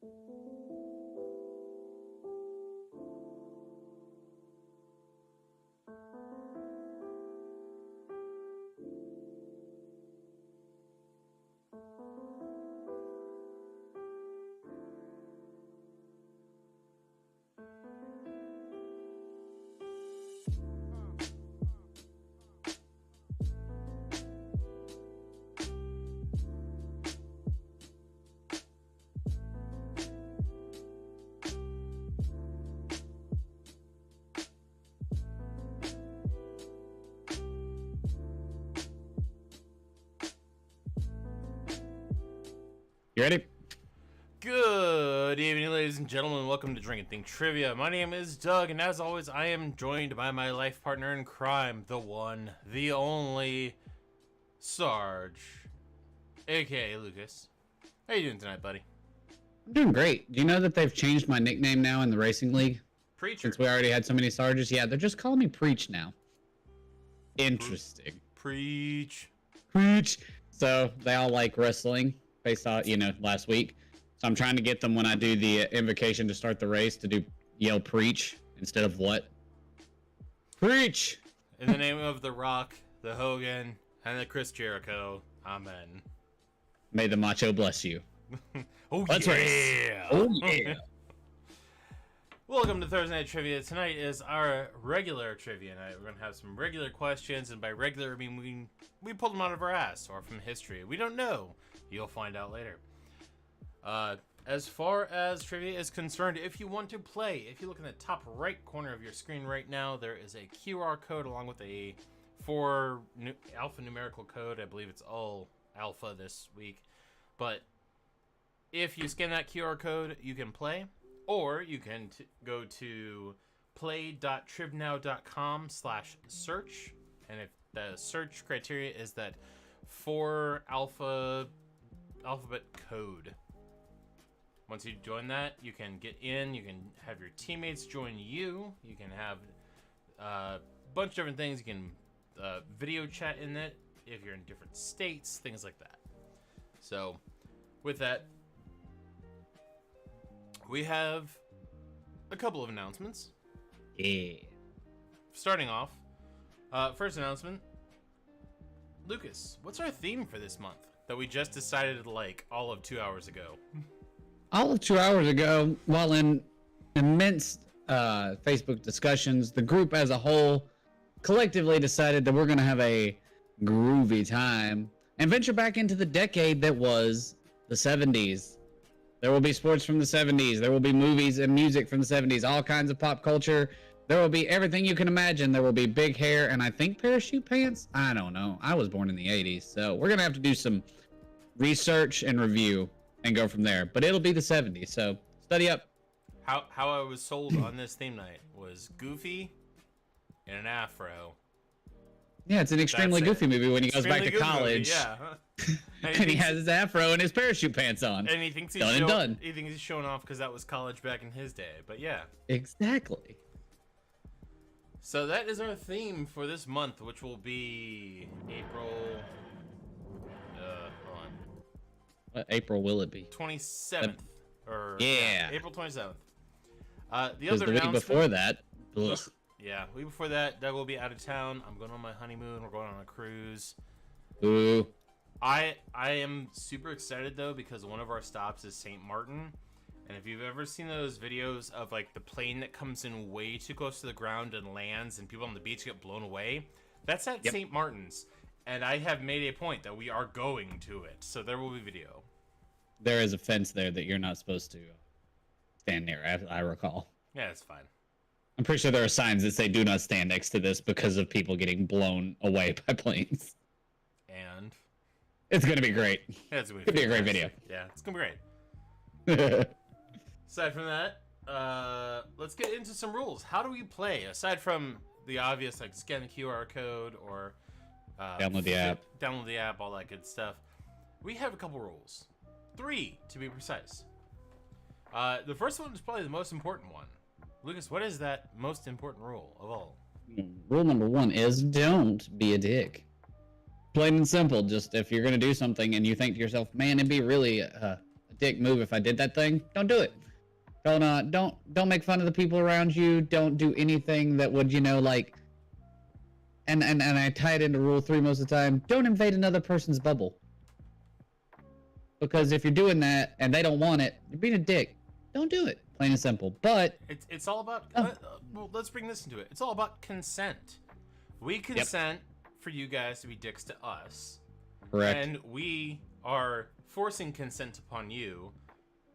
You ready? Good evening, ladies and gentlemen. Welcome to Drink and Think Trivia. My name is Doug, and as always, I am joined by my life partner in crime, the one, the only, Sarge, aka Lucas. How you doing tonight, buddy? I'm doing great. Do you know that they've changed my nickname now in the racing league? Preacher. Since we already had so many Sarges? Yeah, they're just calling me Preach now. Interesting. Preach. Preach. So they all like wrestling based on, last week. So I'm trying to get them when I do the invocation to start the race to yell preach instead of what? Preach! In the name of The Rock, the Hogan, and the Chris Jericho, amen. May the macho bless you. Oh, Let's yeah! race. Oh, yeah. Welcome to Thursday Night Trivia. Tonight is our regular trivia night. We're going to have some regular questions, and by regular, I mean we pulled them out of our ass or from history. We don't know. You'll find out later. As far as trivia is concerned, if you want to play, if you look in the top right corner of your screen right now, there is a QR code along with a 4 alphanumerical code. I believe it's all alpha this week. But if you scan that QR code, you can play. Or you can go to play.trivnow.com/search. And if the search criteria is that 4 alphabet code. Once you join that, you can get in, you can have your teammates join you, you can have a bunch of different things, you can video chat in it if you're in different states, things like that. So, with that, we have a couple of announcements. Yeah. Starting off, first announcement, Lucas, what's our theme for this month that we just decided like all of 2 hours ago? All of 2 hours ago, while in immense Facebook discussions, the group as a whole collectively decided that we're going to have a groovy time and venture back into the decade that was the 70s. There will be sports from the 70s. There will be movies and music from the 70s, all kinds of pop culture. There will be everything you can imagine. There will be big hair and I think parachute pants. I don't know. I was born in the 80s, so we're going to have to do some research and review and go from there. But it'll be the 70s, so study up. How I was sold on this theme night was Goofy in an afro. Yeah, it's an extremely goofy movie when he goes back to college. Movie, yeah. And he has his afro and his parachute pants on. And he thinks he's he thinks he's showing off because that was college back in his day. But yeah. Exactly. So that is our theme for this month, which will be April. Hold on. What April will it be? 27th. Yeah. April 27th. The other week before that. Ugh. Yeah, week before that, Doug will be out of town. I'm going on my honeymoon. We're going on a cruise. Ooh. I am super excited though because one of our stops is St. Martin. And if you've ever seen those videos of like the plane that comes in way too close to the ground and lands and people on the beach get blown away, that's at St. Martin's. And I have made a point that we are going to it. So there will be video. There is a fence there that you're not supposed to stand near, I recall. Yeah, it's fine. I'm pretty sure there are signs that say do not stand next to this because of people getting blown away by planes. And it's going to be great. Yeah, it's going to be a great video. Yeah, it's going to be great. Aside from that, let's get into some rules. How do we play? Aside from the obvious, like scan the QR code or download the app, all that good stuff, we have a couple rules. 3, to be precise. The first one is probably the most important one. Lucas, what is that most important rule of all? Rule number 1 is don't be a dick. Plain and simple. Just if you're going to do something and you think to yourself, man, it'd be really a dick move if I did that thing. Don't do it. Don't make fun of the people around you. Don't do anything that would, like, and I tie it into rule 3 most of the time. Don't invade another person's bubble. Because if you're doing that and they don't want it, you're being a dick. Don't do it. Plain and simple. But it's all about well, let's bring this into it. It's all about consent. We consent for you guys to be dicks to us. Correct. And we are forcing consent upon you.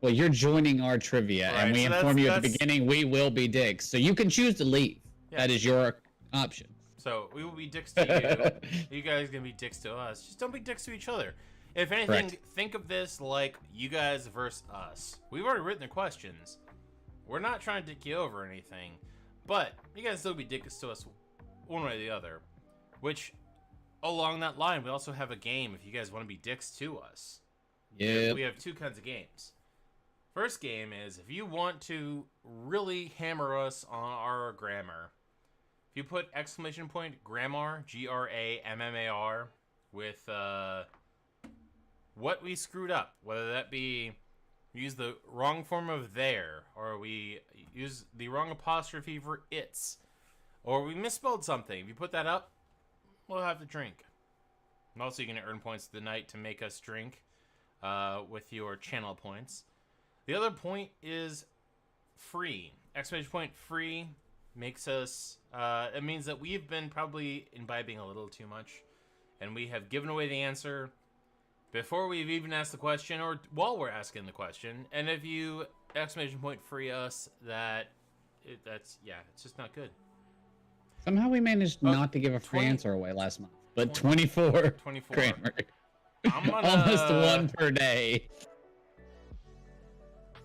Well, you're joining our trivia, right, and we so inform you at the beginning we will be dicks. So you can choose to leave. Yeah. That is your option. So we will be dicks to you. You guys are gonna be dicks to us. Just don't be dicks to each other. If anything, think of this like you guys versus us. We've already written the questions. We're not trying to dick you over or anything, but you guys still be dicks to us one way or the other. Which, along that line, we also have a game if you guys want to be dicks to us. Yeah. We have 2 kinds of games. First game is if you want to really hammer us on our grammar. If you put !grammar, GRAMMAR, with what we screwed up, whether that be we use the wrong form of there, or we use the wrong apostrophe for its, or we misspelled something. If you put that up, we'll have to drink. And also, you're going to earn points of the night to make us drink with your channel points. The other point is free. Exclamation point free makes us, it means that we've been probably imbibing a little too much, and we have given away the answer before we've even asked the question, or while we're asking the question. And if you exclamation point free us, that's it's just not good. Somehow we managed not to give a free answer away last month, but 24. 24. Grammar. I'm gonna, almost 1 per day.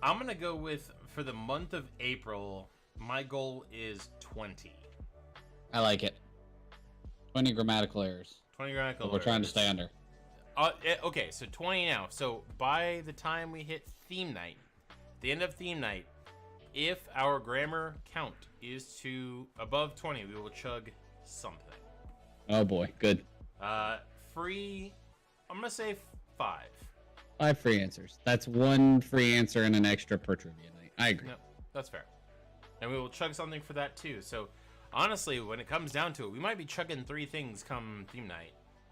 I'm gonna go with, for the month of April, my goal is 20. I like it. 20 grammatical errors. 20 grammatical errors. We're trying to stay under. Okay, so 20 now. So by the time we hit theme night, the end of theme night, if our grammar count is to above 20, we will chug something. Oh boy, good. Free, I'm gonna say 5. 5 free answers. That's 1 free answer and an extra per trivia night. I agree. No, that's fair. And we will chug something for that too. So honestly, when it comes down to it, we might be chugging 3 things come theme night.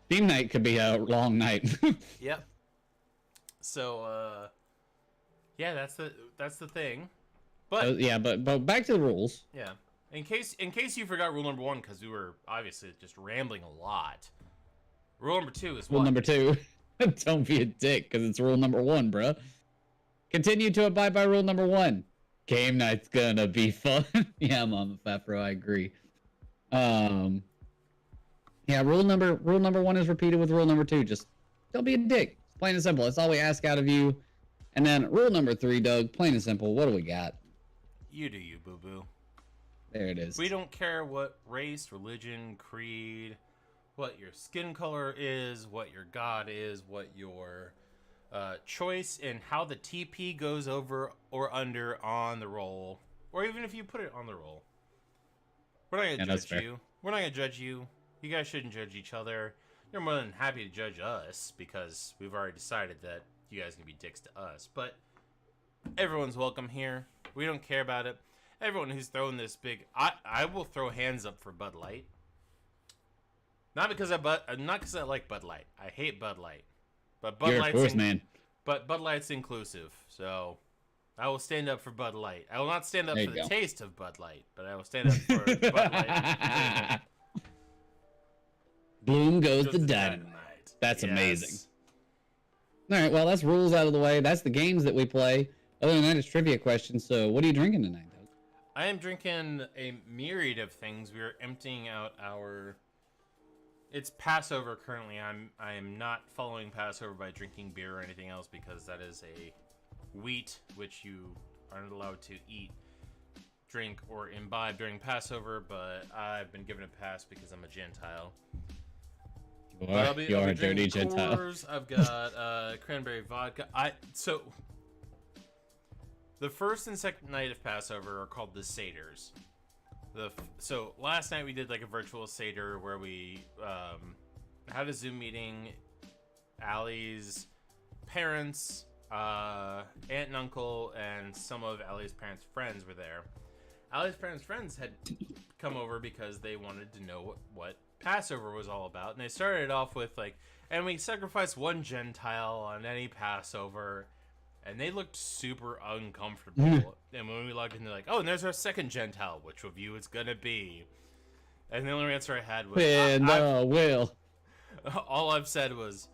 Theme night could be a long night. Yep. So yeah, that's the thing. But yeah, but back to the rules. Yeah. In case you forgot rule number 1, because we were obviously just rambling a lot. Rule number 2 is Rule what? number 2. Don't be a dick, because it's rule number 1, bruh. Continue to abide by rule number 1. Game night's gonna be fun. Yeah, Mama Fafro, I agree. Yeah, rule number 1 is repeated with rule number 2. Just don't be a dick. It's plain and simple. That's all we ask out of you. And then rule number 3, Doug, plain and simple. What do we got? You do you, boo-boo. There it is. We don't care what race, religion, creed, what your skin color is, what your god is, what your choice, and how the TP goes over or under on the roll, or even if you put it on the roll. We're not going to judge you. We're not going to judge you. You guys shouldn't judge each other. You're more than happy to judge us, because we've already decided that you guys can be dicks to us. But everyone's welcome here. We don't care about it. Everyone who's throwing this big... I will throw hands up for Bud Light. Not because I like Bud Light. I hate Bud Light. But Bud Light's man. But Bud Light's inclusive, so I will stand up for Bud Light. I will not stand up for the taste of Bud Light, but I will stand up for Bud Light. Bloom goes the dynamite. That's amazing. All right, well, that's rules out of the way. That's the games that we play. Other than that, it's trivia questions. So what are you drinking tonight, Doug? I am drinking a myriad of things. We are emptying out our... It's Passover currently. I am not following Passover by drinking beer or anything else, because that is a wheat which you aren't allowed to eat, drink, or imbibe during Passover, but I've been given a pass because I'm a Gentile. You are a dirty Gentile. I've got cranberry vodka. So the first and second night of Passover are called the Seders. So last night we did like a virtual Seder where we had a Zoom meeting. Allie's parents, aunt and uncle and some of Allie's parents' friends were there. Allie's parents' friends had come over because they wanted to know what Passover was all about. And they started off with like, and we sacrificed one Gentile on any Passover. And they looked super uncomfortable. And when we logged in, they're like, oh, and there's our second Gentile. Which of you it's gonna be? And the only answer I had was, Will. all I've said was,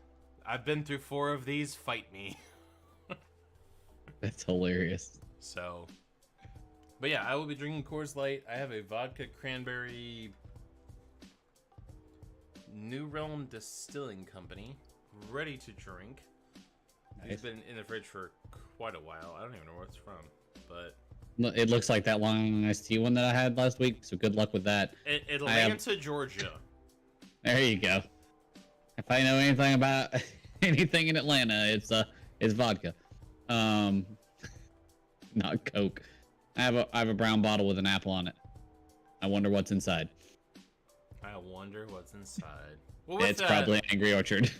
I've been through 4 of these, fight me. That's hilarious. So, but yeah, I will be drinking Coors Light. I have a vodka cranberry New Realm Distilling Company ready to drink. Nice. It's been in the fridge for quite a while. I don't even know where it's from, but It looks like that Long iced tea one that I had last week. So good luck with that. Atlanta, Georgia. There you go. If I know anything about anything in Atlanta, it's vodka. Not Coke. I have a brown bottle with an apple on it. I wonder what's inside. I wonder what's inside. Well, It's probably Angry Orchard.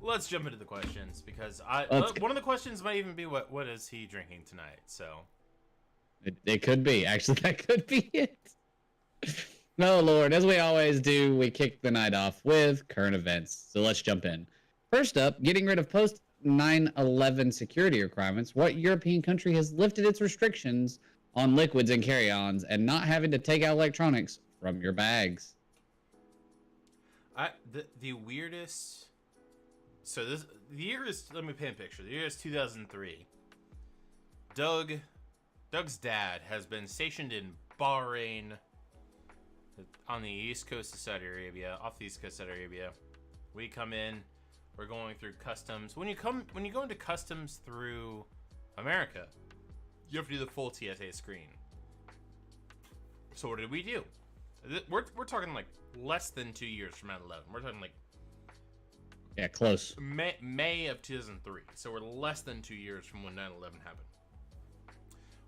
Let's jump into the questions because one of the questions might even be what is he drinking tonight? So it could be. Actually, that could be it. No, Lord, as we always do, we kick the night off with current events. So let's jump in. First up, getting rid of post 9/11 security requirements. What European country has lifted its restrictions on liquids and carry-ons and not having to take out electronics from your bags? The weirdest. So the year is, let me paint a picture. The year is 2003. Doug's dad has been stationed in Bahrain on the east coast of Saudi Arabia, off the east coast of Saudi Arabia. We come in, we're going through customs. When you go into customs through America, you have to do the full TSA screen. So what did we do? We're talking like less than 2 years from 9/11. We're talking like Close. May of 2003. So we're less than 2 years from when 9/11 happened.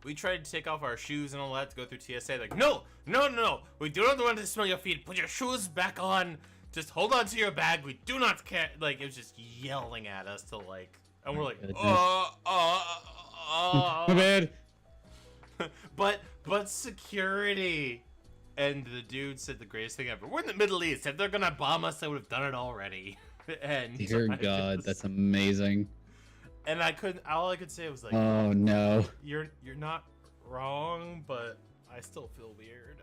We tried to take off our shoes and all that to go through TSA. Like, no. We do not want to smell your feet. Put your shoes back on. Just hold on to your bag. We do not care. Like, it was just yelling at us to like, and we're like, Man. but security. And the dude said the greatest thing ever. We're in the Middle East. If they're gonna bomb us, they would have done it already. And Dear God, that's amazing. And all I could say was like, oh no. You're not wrong, but I still feel weird.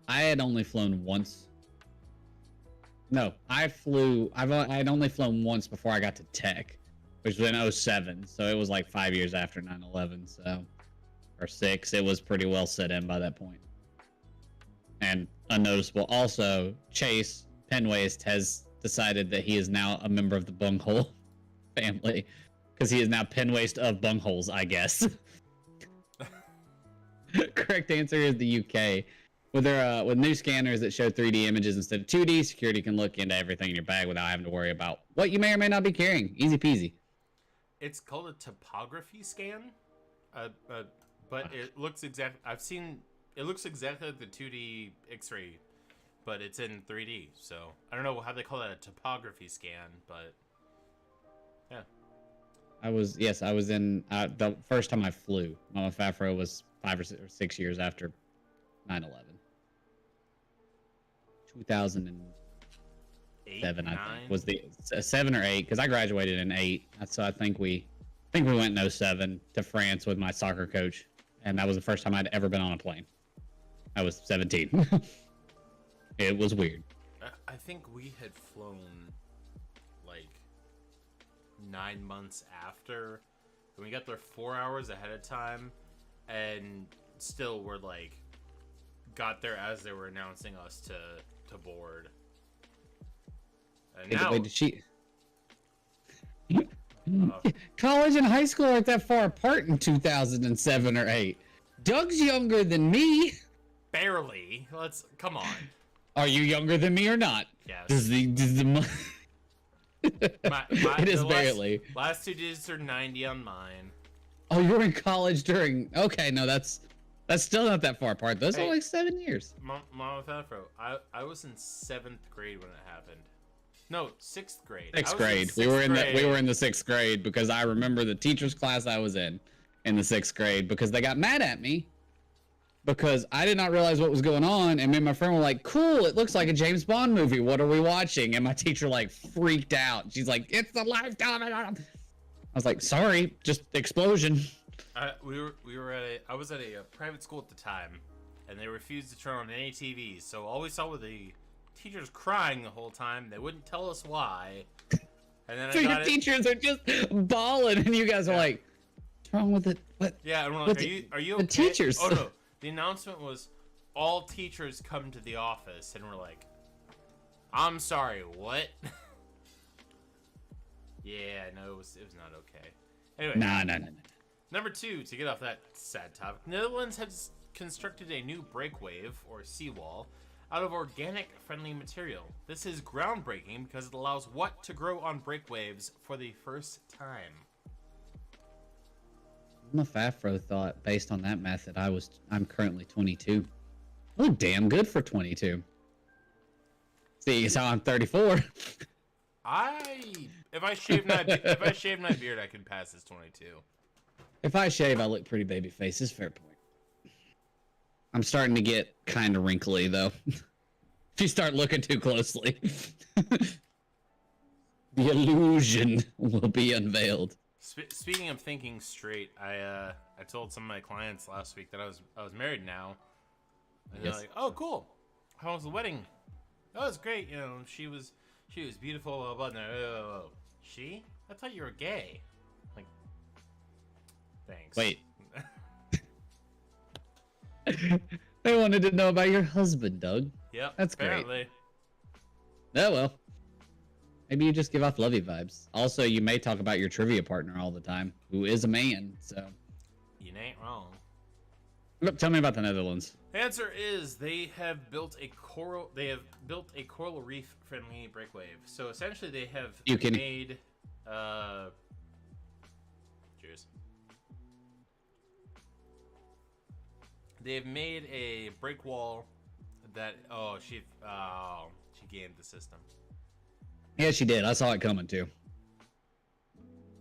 I had only flown once. No, I'd only flown once before I got to tech, which was in 2007. So it was like 5 years after 9/11. So, or 6. It was pretty well set in by that point. And unnoticeable. Also, Chase Penwaste has decided that he is now a member of the Bunghole family because he is now Penwaste of Bungholes, I guess. Correct answer is the UK. With new scanners that show 3D images instead of 2D, security can look into everything in your bag without having to worry about what you may or may not be carrying. Easy peasy. It's called a topography scan, but it looks It looks exactly like the 2D X-ray, but it's in 3D. So I don't know how they call that a topography scan, but yeah. I was in the first time I flew. Mama Fafro was 5 or 6 years after 9/11. 2007, I think, was the 7 or 8 because I graduated in 8. So I think we went in 07 to France with my soccer coach, and that was the first time I'd ever been on a plane. I was 17. It was weird. I think we had flown like 9 months after, and we got there 4 hours ahead of time, and still were like got there as they were announcing us to board. And now, wait, did she? College and high school aren't that far apart in 2007 or 8. Doug's younger than me. Barely. Come on. Are you younger than me or not? Yes. It is barely. Last 2 digits are 90 on mine. Oh, you were in college during. Okay, no, that's still not that far apart. Those are like 7 years. Mama Fafro, I was in 7th grade when it happened. No, 6th grade. Sixth I was grade. in We were in the 6th grade because I remember the teacher's class I was in the 6th grade because they got mad at me because I did not realize what was going on, and me and my friend were like, "Cool, it looks like a James Bond movie. What are we watching?" And my teacher like freaked out. She's like, "It's the Lifetime." I was like, "Sorry, just explosion." I was at a private school at the time, and they refused to turn on any TVs. So all we saw were the teachers crying the whole time. They wouldn't tell us why. And then So your teachers are just bawling, and you guys are like, "What's wrong with it?" What? Yeah, and we're like, "Are you okay?" The teachers. Oh no, the announcement was, "All teachers come to the office," and we're like, "I'm sorry, what?" Yeah, no, it was not okay. Anyway. No. Number 2, to get off that sad topic, Netherlands has constructed a new breakwave, or seawall, out of organic-friendly material. This is groundbreaking because it allows what to grow on breakwaves for the first time? Fafro thought, based on that method, I'm currently 22. I look damn good for 22. See, so I'm 34. If I shave my beard, I can pass as 22. If I shave, I look pretty baby faces. Fair point. I'm starting to get kind of wrinkly, though. If you start looking too closely. The illusion will be unveiled. Speaking of thinking straight, I told some of my clients last week that I was married now. And they're like, "Oh, cool. How was the wedding?" "Oh, it was great. You know, she was beautiful, blah, blah, blah." "Oh, she? I thought you were gay." Like, thanks. Wait. They wanted to know about your husband, Doug. Yep. That's apparently. Great. Oh, well. Maybe you just give off lovey vibes. Also, you may talk about your trivia partner all the time, who is a man, so. You ain't wrong. Look, tell me about the Netherlands. The answer is they have built a coral reef friendly breakwave. So essentially they have made cheers. They've made a break wall that she gamed the system. Yeah, she did. I saw it coming too.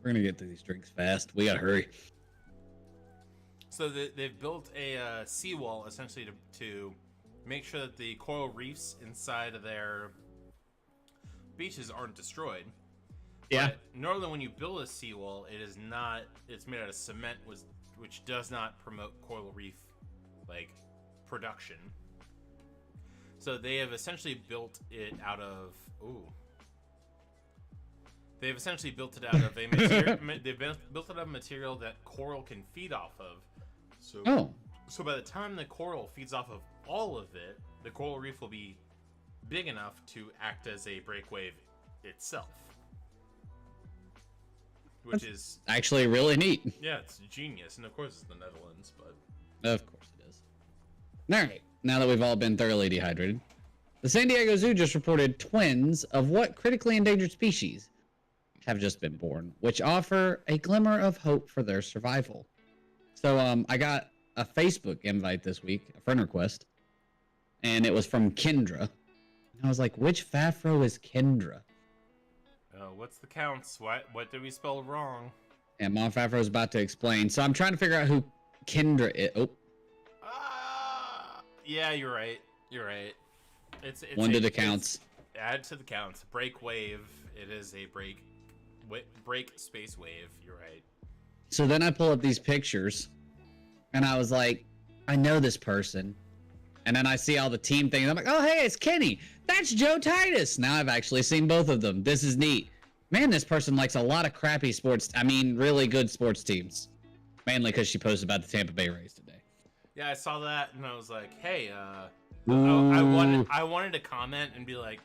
We're gonna get through these drinks fast. We gotta hurry. So they've built a seawall essentially to make sure that the coral reefs inside of their beaches aren't destroyed. Yeah. But normally when you build a seawall, it's made out of cement, which does not promote coral reef production. So they have essentially built it out of a material. They've built it out of material that coral can feed off of. So by the time the coral feeds off of all of it, the coral reef will be big enough to act as a breakwave itself. Which is actually really neat. Yeah, it's genius. And of course it's the Netherlands, but of course it is. Alright, now that we've all been thoroughly dehydrated, the San Diego Zoo just reported twins of what critically endangered species have just been born, which offer a glimmer of hope for their survival. So I got a Facebook invite this week, a friend request, and it was from Kendra. And I was like, which Fafro is Kendra? What's the counts? What did we spell wrong? And Mom Fafro's about to explain. So I'm trying to figure out who Kendra is. Oh. Yeah, you're right. It's one to the counts. Add to the counts. Break wave. It is a break space wave. You're right. So then I pull up these pictures, and I was like, I know this person. And then I see all the team things. I'm like, oh, hey, it's Kenny. That's Joe Titus. Now I've actually seen both of them. This is neat. Man, this person likes a lot of crappy really good sports teams. Mainly because she posted about the Tampa Bay Rays today. Yeah, I saw that, and I was like, hey, I wanted to comment and be like,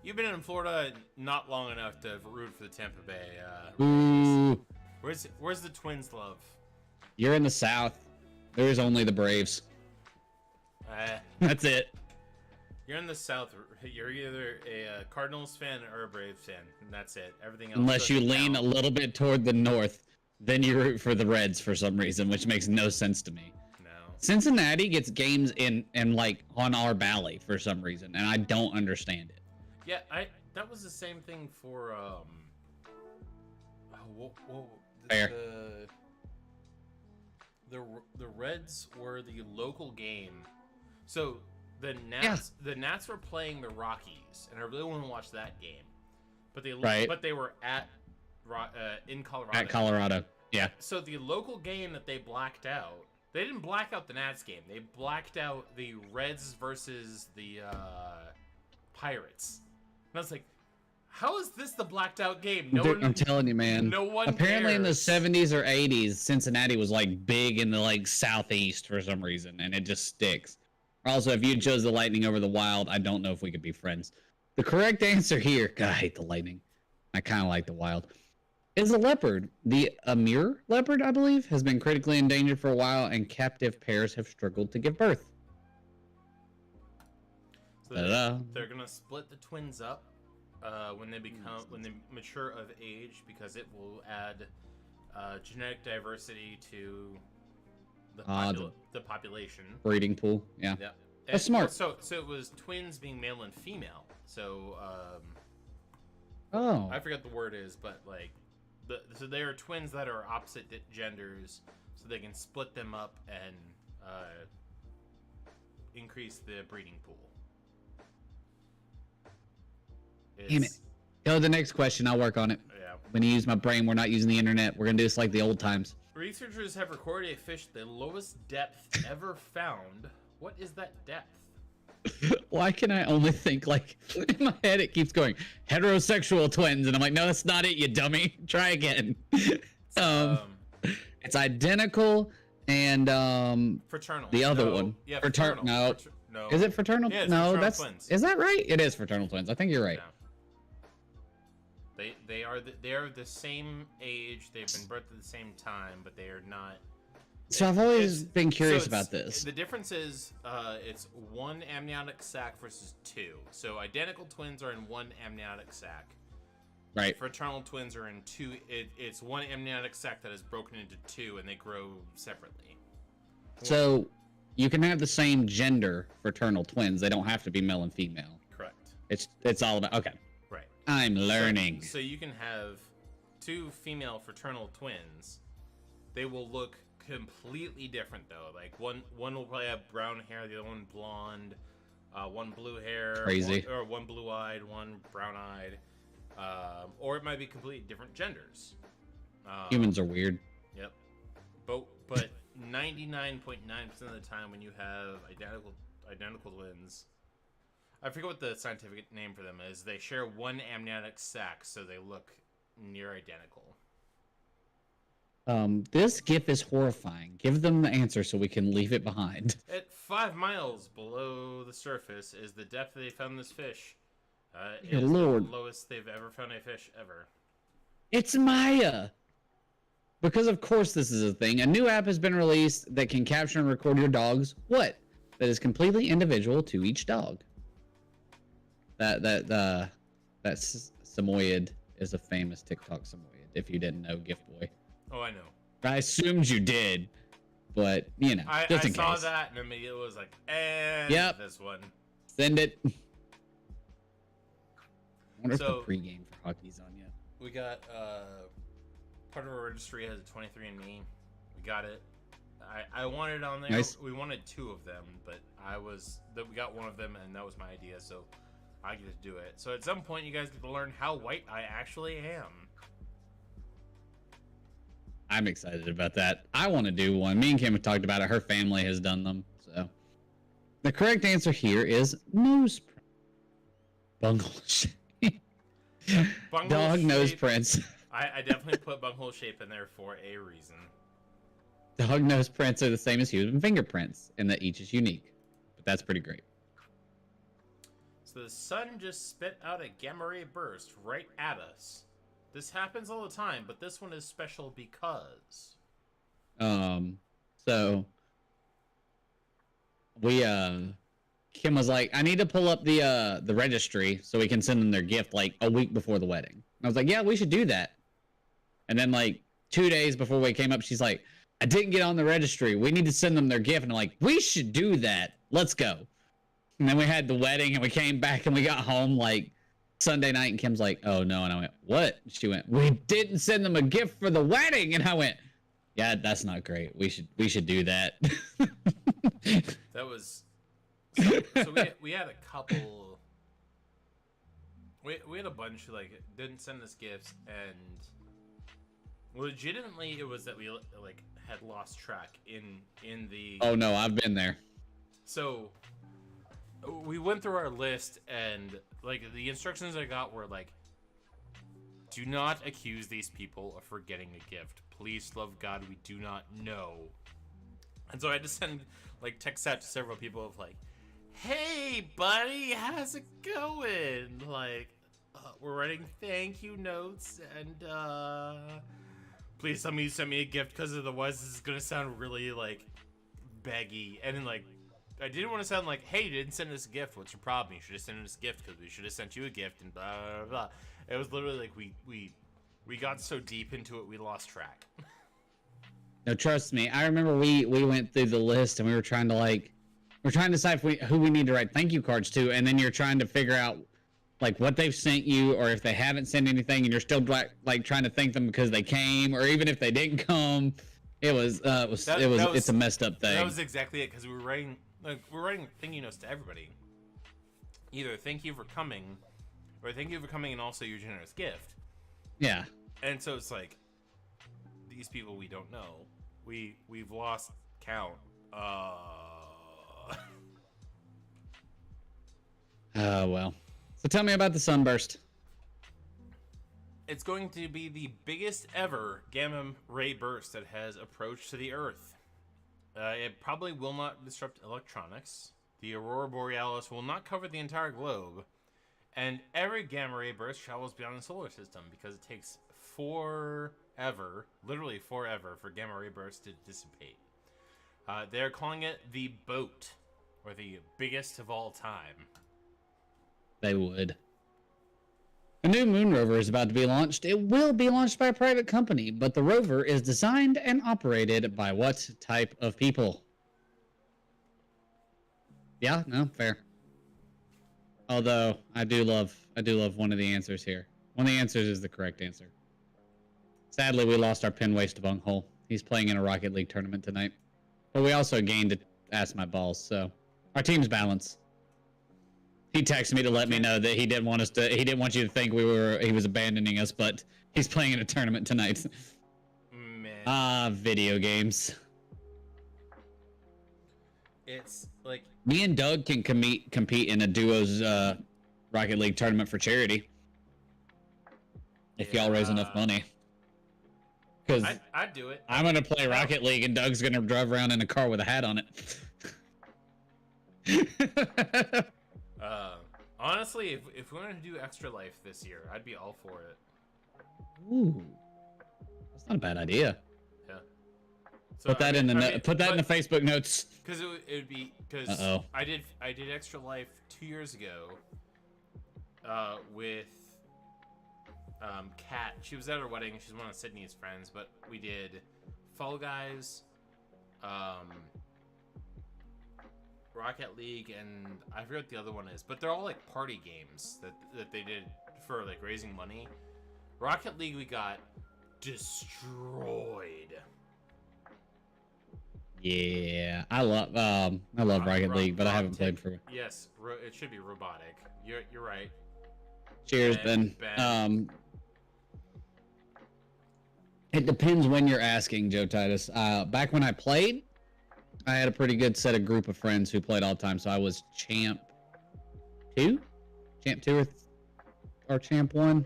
you've been in Florida not long enough to root for the Tampa Bay. Where's the Twins love? You're in the South. There is only the Braves. That's it. You're in the South. You're either a Cardinals fan or a Braves fan, and that's it. Everything else. Unless you lean a little bit toward the North, then you root for the Reds for some reason, which makes no sense to me. No. Cincinnati gets games in on our valley for some reason, and I don't understand it. Yeah, that was the same thing for Fair. the Reds were the local game. So the Nats were playing the Rockies, and I really want to watch that game. But they were in Colorado. At Colorado. Yeah. So the local game that they blacked out, they didn't black out the Nats game. They blacked out the Reds versus the Pirates. And I was like, how is this the blacked out game? Dude, I'm telling you, man. No one Apparently cares. in the 70s or 80s, Cincinnati was like big in the like southeast for some reason, and it just sticks. Also, if you chose the Lightning over the Wild, I don't know if we could be friends. The correct answer here, God, I hate the Lightning. I kind of like the Wild. Is a leopard. The Amur leopard, I believe, has been critically endangered for a while, and captive pairs have struggled to give birth. So they're gonna split the twins up when they mature of age, because it will add genetic diversity to the population. Breeding pool, yeah. Yeah. That's smart. So it was twins being male and female. So Oh. I forget the word is, but like so they are twins that are opposite genders, so they can split them up and increase the breeding pool. Damn it. Go to the next question. I'll work on it. Yeah. When you use my brain, we're not using the internet. We're gonna do this like the old times. Researchers have recorded a fish the lowest depth ever found. What is that depth? Why can I only think like in my head it keeps going heterosexual twins, and I'm like, no, that's not it, you dummy. Try again. It's identical and fraternal. the other No. one. Yeah, Fraternal. No. No. Is it fraternal? Yeah, it's no, fraternal that's twins. Is that right? It is fraternal twins. I think you're right. Yeah. They are the same age. They've been birthed at the same time, but they are not. So I've always been curious about this. The difference is it's one amniotic sac versus two. So identical twins are in one amniotic sac. Right. Fraternal twins are in two. It's one amniotic sac that is broken into two, and they grow separately. So you can have the same gender fraternal twins. They don't have to be male and female. Correct. It's all about okay. Right. I'm learning. So you can have two female fraternal twins. They will look completely different though. Like one will probably have brown hair, the other one blonde, one blue hair, Crazy. one blue-eyed, one brown-eyed, or it might be completely different genders. Humans are weird. Yep. But 99.9% of the time when you have identical twins, I forget what the scientific name for them is. They share one amniotic sac, so they look near identical. This GIF is horrifying. Give them the answer so we can leave it behind. At 5 miles below the surface is the depth they found this fish. Dear It is Lord. the lowest they've ever found a fish ever. It's Maya. Because of course this is a thing. A new app has been released that can capture and record your dog's what? That is completely individual to each dog. That Samoyed is a famous TikTok Samoyed. If you didn't know, Gift Boy. Oh, I know. I assumed you did, but you know, I just in saw case. that and immediately was like, and Yep. this one. Send it. I wonder So- if the pregame for hockey's on yet. We got part of our registry has a 23andMe. We got it. I wanted it on there. Nice. We wanted 2 of them, but we got one of them, and that was my idea. So I get to do it. So at some point, you guys get to learn how white I actually am. I'm excited about that. I want to do one. Me and Kim have talked about it. Her family has done them. So the correct answer here is nose print. Bunghole shape. Bunghole Dog nose shape- prints. I definitely put bunghole shape in there for a reason. Dog nose prints are the same as human fingerprints, and that each is unique. But that's pretty great. So the sun just spit out a gamma ray burst right at us. This happens all the time, but this one is special because... So we Kim was like, I need to pull up the registry so we can send them their gift like a week before the wedding. And I was like, yeah, we should do that. And then like 2 days before we came up, she's like, I didn't get on the registry. We need to send them their gift. And I'm like, we should do that. Let's go. And then we had the wedding and we came back and we got home like Sunday night, and Kim's like, "Oh no," and I went, "What?" She went, "We didn't send them a gift for the wedding," and I went, "Yeah, that's not great. We should do that." That was so we had a couple. We had a bunch who like didn't send us gifts, and legitimately it was that we like had lost track in the. Oh no, I've been there. So we went through our list, and like the instructions I got were like, do not accuse these people of forgetting a gift. Please, love God, we do not know. And so I had to send like texts out to several people of like, hey buddy, how's it going? Like, we're writing thank you notes, and please tell me you sent me a gift, because otherwise this is gonna sound really like beggy. And then like, I didn't want to sound like, hey, you didn't send us a gift, what's your problem? You should have sent us a gift because we should have sent you a gift, and blah blah blah. It was literally like we got so deep into it we lost track. No, trust me. I remember we went through the list, and we were trying to decide who we need to write thank you cards to, and then you're trying to figure out like what they've sent you, or if they haven't sent anything, and you're still like trying to thank them because they came, or even if they didn't come. It's a messed up thing. That was exactly it, because we were writing thank you notes to everybody. Either thank you for coming, or thank you for coming and also your generous gift. Yeah. And so it's like, these people we don't know. We've lost count. Oh well. So tell me about the sunburst. It's going to be the biggest ever gamma ray burst that has approached to the Earth. It probably will not disrupt electronics. The aurora borealis will not cover the entire globe. And every gamma ray burst travels beyond the solar system, because it takes forever, literally forever, for gamma ray bursts to dissipate. They're calling it the boat, or the biggest of all time. They would. A new moon rover is about to be launched. It will be launched by a private company, but the rover is designed and operated by what type of people? Yeah, no, fair. Although I do love one of the answers here. One of the answers is the correct answer. Sadly, we lost our Pin Waste Hole. He's playing in a Rocket League tournament tonight. But we also gained to Ask My Balls, so our team's balanced. He texted me to let me know that he didn't want you to think he was abandoning us, but he's playing in a tournament tonight. Man. Video games. It's like, me and Doug can compete in a duos Rocket League tournament for charity. If y'all raise enough money. Because I'd do it. I'm gonna play Rocket League, and Doug's gonna drive around in a car with a hat on it. Honestly, if we wanted to do Extra Life this year, I'd be all for it. Ooh, that's not a bad idea. Yeah. So, put that in the Facebook notes. Because it would be, because I did Extra Life 2 years ago. With Kat. She was at her wedding. She's one of Sydney's friends, but we did Fall Guys, Rocket League, and I forget what the other one is, but they're all like party games that they did for like raising money. Rocket League, we got destroyed. Yeah, I love Rocket League, but I haven't played for. Yes, it should be robotic. You're right. Cheers, Ben. It depends when you're asking, Joe Titus. Back when I played, I had a pretty good group of friends who played all the time. So I was champ 2 or champ 1.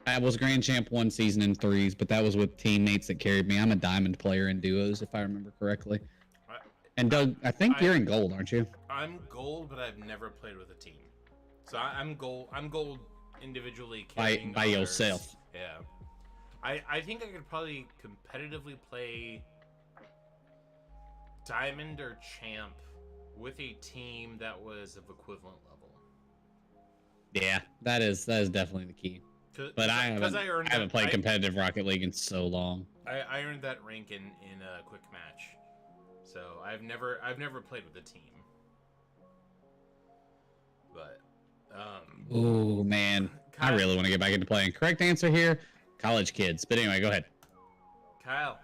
I was grand champ 1 season in 3s, but that was with teammates that carried me. I'm a diamond player in duos, if I remember correctly. And Doug, I think you're in gold, aren't you? I'm gold, but I've never played with a team. So I'm gold individually by yourself. Yeah. I think I could probably competitively play diamond or champ with a team that was of equivalent level. Yeah, that is definitely the key. But I haven't played competitive Rocket League in so long. I earned that rank in a quick match. So I've never played with a team. But Oh man, I really want to get back into playing. Correct answer here, college kids. But anyway, go ahead. Kyle,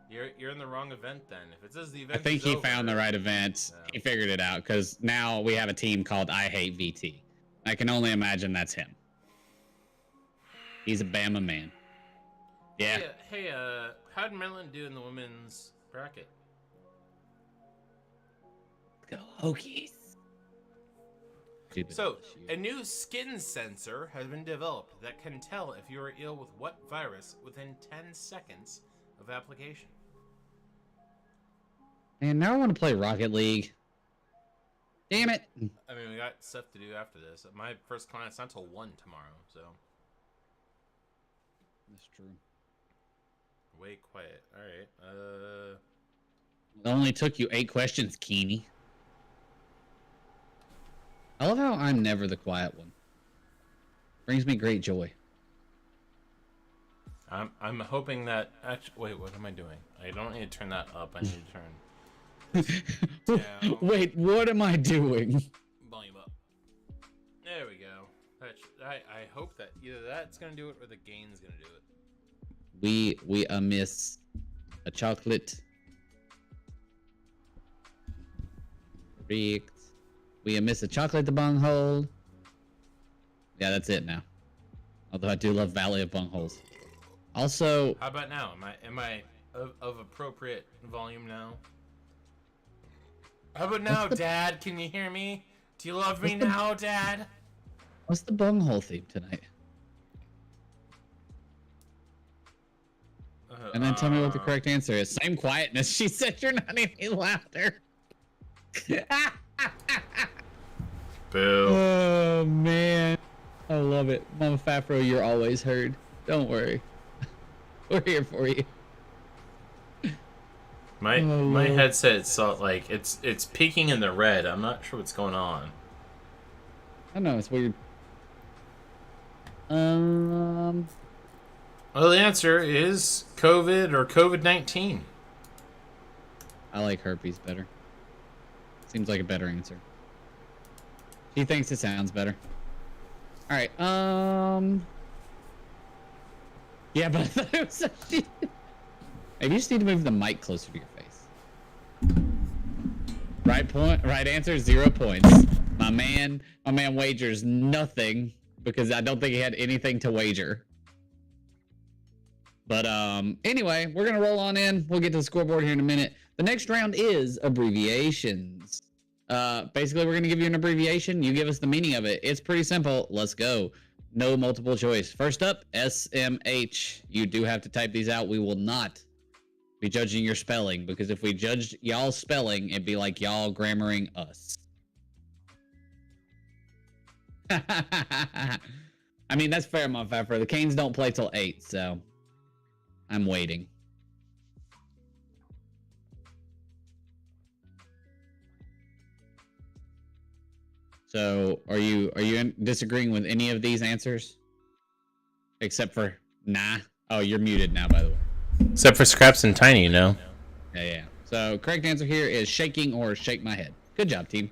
you're in the wrong event then. If it says the event, I think he found the right event. No. He figured it out because now we have a team called I Hate VT. I can only imagine that's him. He's a Bama man. Yeah. Hey, how did Maryland do in the women's bracket? Go Hokies. So, a new skin sensor has been developed that can tell if you are ill with what virus within 10 seconds of application. Man, now I want to play Rocket League. Damn it. I mean, we got stuff to do after this. My first client's not until 1 tomorrow, so. That's true. Way quiet. Alright, It only took you 8 questions, Keeney. I love how I'm never the quiet one. Brings me great joy. I'm hoping that... Wait, what am I doing? I don't need to turn that up. I need to turn... down. Wait, what am I doing? Volume up. There we go. I hope that either that's going to do it or the gain's going to do it. We miss a chocolate. Correct. We miss a chocolate to bunghole. Yeah, that's it now. Although I do love Valley of Bungholes. Also, how about now? Am I of appropriate volume now? How about now, Dad? Can you hear me? Do you love me now, Dad? What's the bunghole theme tonight? And then tell me what the correct answer is. Same quietness. She said you're not any louder. Boo. Oh, man. I love it. Mama Fafro, you're always heard. Don't worry. We're here for you. My headset's like it's peaking in the red. I'm not sure what's going on. I know, it's weird. Well, the answer is COVID or COVID-19. I like herpes better. Seems like a better answer. She thinks it sounds better. All right. Yeah, but I thought it was. Maybe you just need to move the mic closer to your face. Right answer, 0 points. My man wagers nothing because I don't think he had anything to wager. But anyway, we're gonna roll on in. We'll get to the scoreboard here in a minute. The next round is abbreviations. Basically, we're gonna give you an abbreviation. You give us the meaning of it. It's pretty simple. Let's go. No multiple choice. First up, SMH. You do have to type these out. We will not be judging your spelling because if we judged y'all spelling, it'd be like y'all grammaring us. I mean, that's fair, my Pfeffer. The Canes don't play till 8, so I'm waiting. So, are you disagreeing with any of these answers? Except for nah. Oh, you're muted now, by the way. Except for Scraps and Tiny, you know. Yeah. So, correct answer here is shaking or shake my head. Good job, team.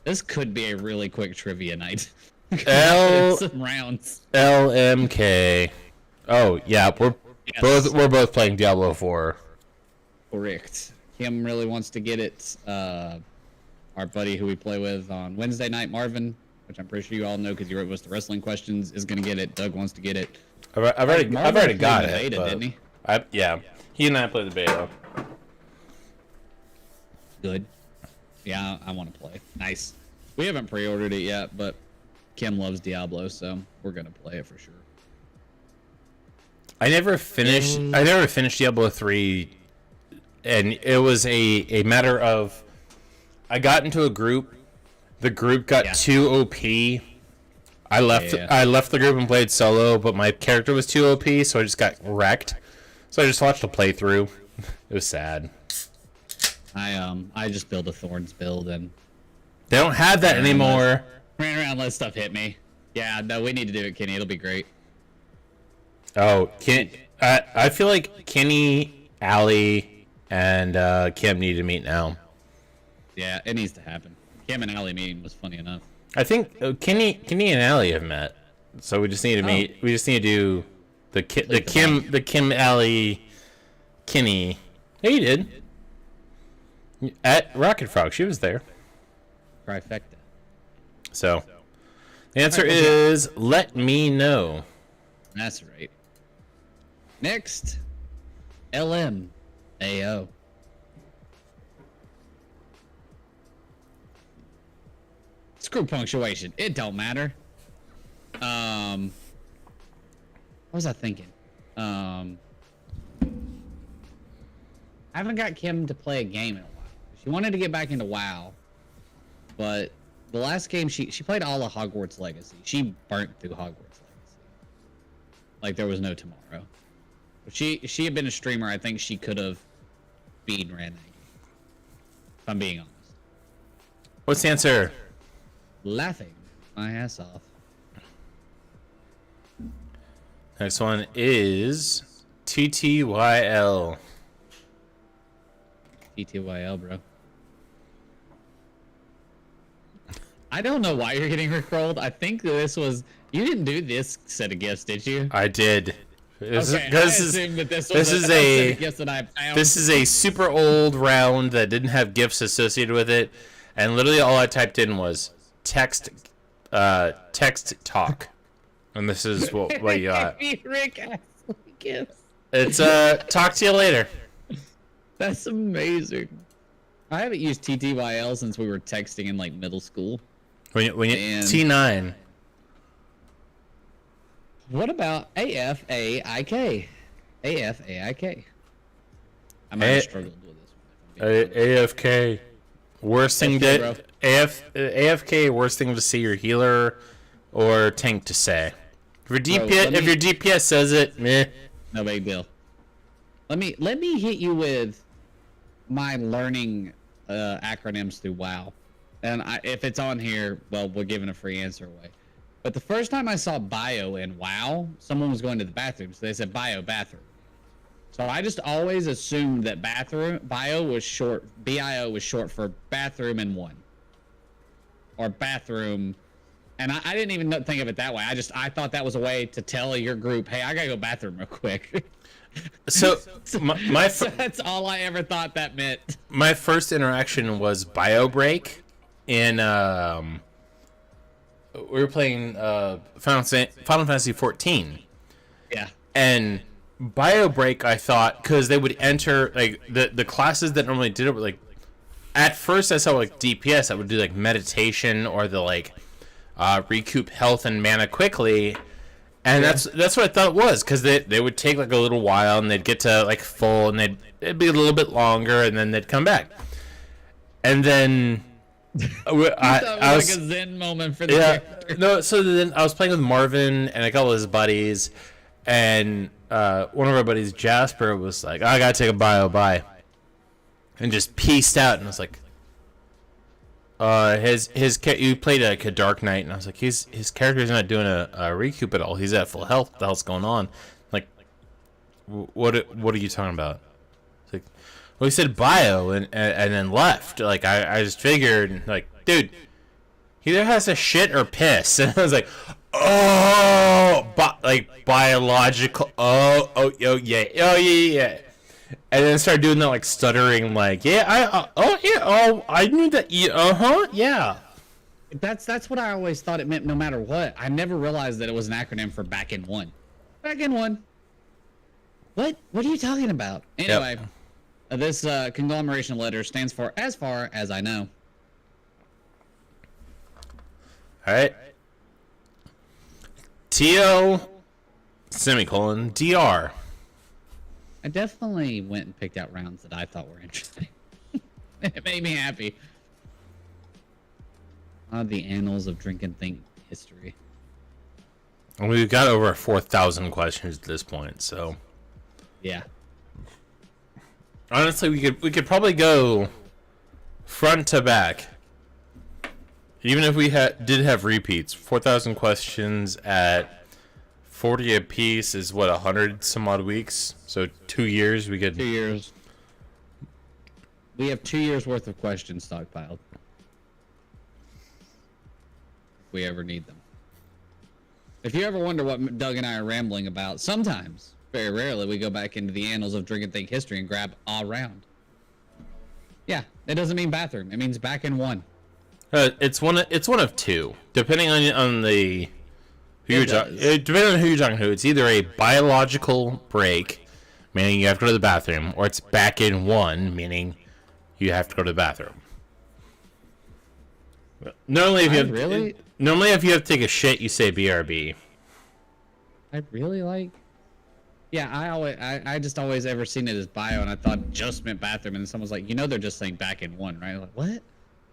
This could be a really quick trivia night. Some rounds. LMK. Oh yeah, we're both playing Diablo 4. Correct. Kim really wants to get it. Our buddy who we play with on Wednesday night, Marvin, which I'm pretty sure you all know because you wrote us the wrestling questions, is gonna get it. Doug wants to get it. I've already got it. Beta, didn't he? Yeah, he and I played the beta. Good. Yeah, I want to play. Nice. We haven't pre-ordered it yet, but Kim loves Diablo, so we're gonna play it for sure. I never finished Diablo 3, and it was a matter of I got into a group. The group got too OP. I left the group and played solo, but my character was too OP, so I just got wrecked. So I just watched a playthrough. It was sad. I just built a Thorns build and they don't have that anymore. Ran around, let stuff hit me. Yeah, no, we need to do it, Kenny. It'll be great. Oh, I feel like Kenny, Allie, and Kim need to meet now. Yeah, it needs to happen. Kim and Allie meeting was funny enough. I think Kenny and Allie have met, so we just need to meet. We just need to do the Kim Allie Kenny. Yeah, you did at Rocket Frog. She was there. Trifecta. So the answer is let me know. That's right. Next, LMAO. Screw punctuation. It don't matter. What was I thinking? I haven't got Kim to play a game in a while. She wanted to get back into WoW, but the last game she played all of Hogwarts Legacy. She burnt through Hogwarts Legacy. Like there was no tomorrow. If she had been a streamer, I think she could have speed ran that game. If I'm being honest. What's the answer? Laughing my ass off. Next one is TTYL. TTYL, bro. I don't know why you're getting rickrolled. I think this was... You didn't do this set of gifts, did you? I did. This is a super old round that didn't have gifts associated with it, and literally all I typed in was text talk, and this is what you got. Rick Astley gifts. It's talk to you later. That's amazing. I haven't used TTYL since we were texting in like middle school. When you T9. What about AFAIK? AFAIK. I might have struggled with this one. AFK. Worst thing to AFK. Worst thing to see your healer or tank to say. If your DPS says it, meh. No big deal. Let me hit you with my learning acronyms through WoW, and if it's on here, well, we're giving a free answer away. But the first time I saw bio in WoW, someone was going to the bathroom, so they said bio bathroom. So I just always assumed that bio was short for bathroom and one, or bathroom, and I didn't even think of it that way. I thought that was a way to tell your group, hey, I gotta go bathroom real quick. So that's all I ever thought that meant. My first interaction was bio break in we were playing Final Fantasy 14. Yeah. And bio break, I thought, because they would enter like the classes that normally did it were like, at first I saw like DPS that would do like meditation or the like recoup health and mana quickly. And that's what I thought it was, because they would take like a little while and they'd get to like full and it'd be a little bit longer and then they'd come back. And then I was like a zen moment for the character. No, so then I was playing with Marvin and a couple of his buddies, and one of our buddies, Jasper, was like, I gotta take a bio, bye, and just pieced out. And I was like, you played like a Dark Knight, and I was like, his character's not doing a recoup at all. He's at full health. What the hell's going on? Like, what are you talking about? It's like, well, he said bio and then left. Like I just figured, like, dude, he either has to shit or piss. And I was like, oh, like biological. Oh yeah. And then started doing that like stuttering, like, yeah, I knew that. Yeah. That's what I always thought it meant. No matter what, I never realized that it was an acronym for back in one. Back in one. What are you talking about? Anyway, this conglomeration letter stands for as far as I know. All right. TO semicolon DR. I definitely went and picked out rounds that I thought were interesting. It made me happy. The annals of Drink and Think history. We've got over 4,000 questions at this point, so yeah. Honestly, we could probably go front to back. Even if we did have repeats, 4,000 questions at 40 a piece is what, 100 some odd weeks. So 2 years we could. 2 years. We have 2 years worth of questions stockpiled. if we ever need them. If you ever wonder what Doug and I are rambling about, sometimes, very rarely, we go back into the annals of Drink and Think history and grab a round. Yeah, it doesn't mean bathroom. It means back in one. It's one of two, depending on the who you're depending on who you're talking to. It's either a biological break, meaning you have to go to the bathroom, or it's back in one, meaning you have to go to the bathroom. Normally, if you have to take a shit, you say BRB. I really like. Yeah, I just always ever seen it as bio, and I thought it just meant bathroom, and someone's like, they're just saying back in one, right? Like, what?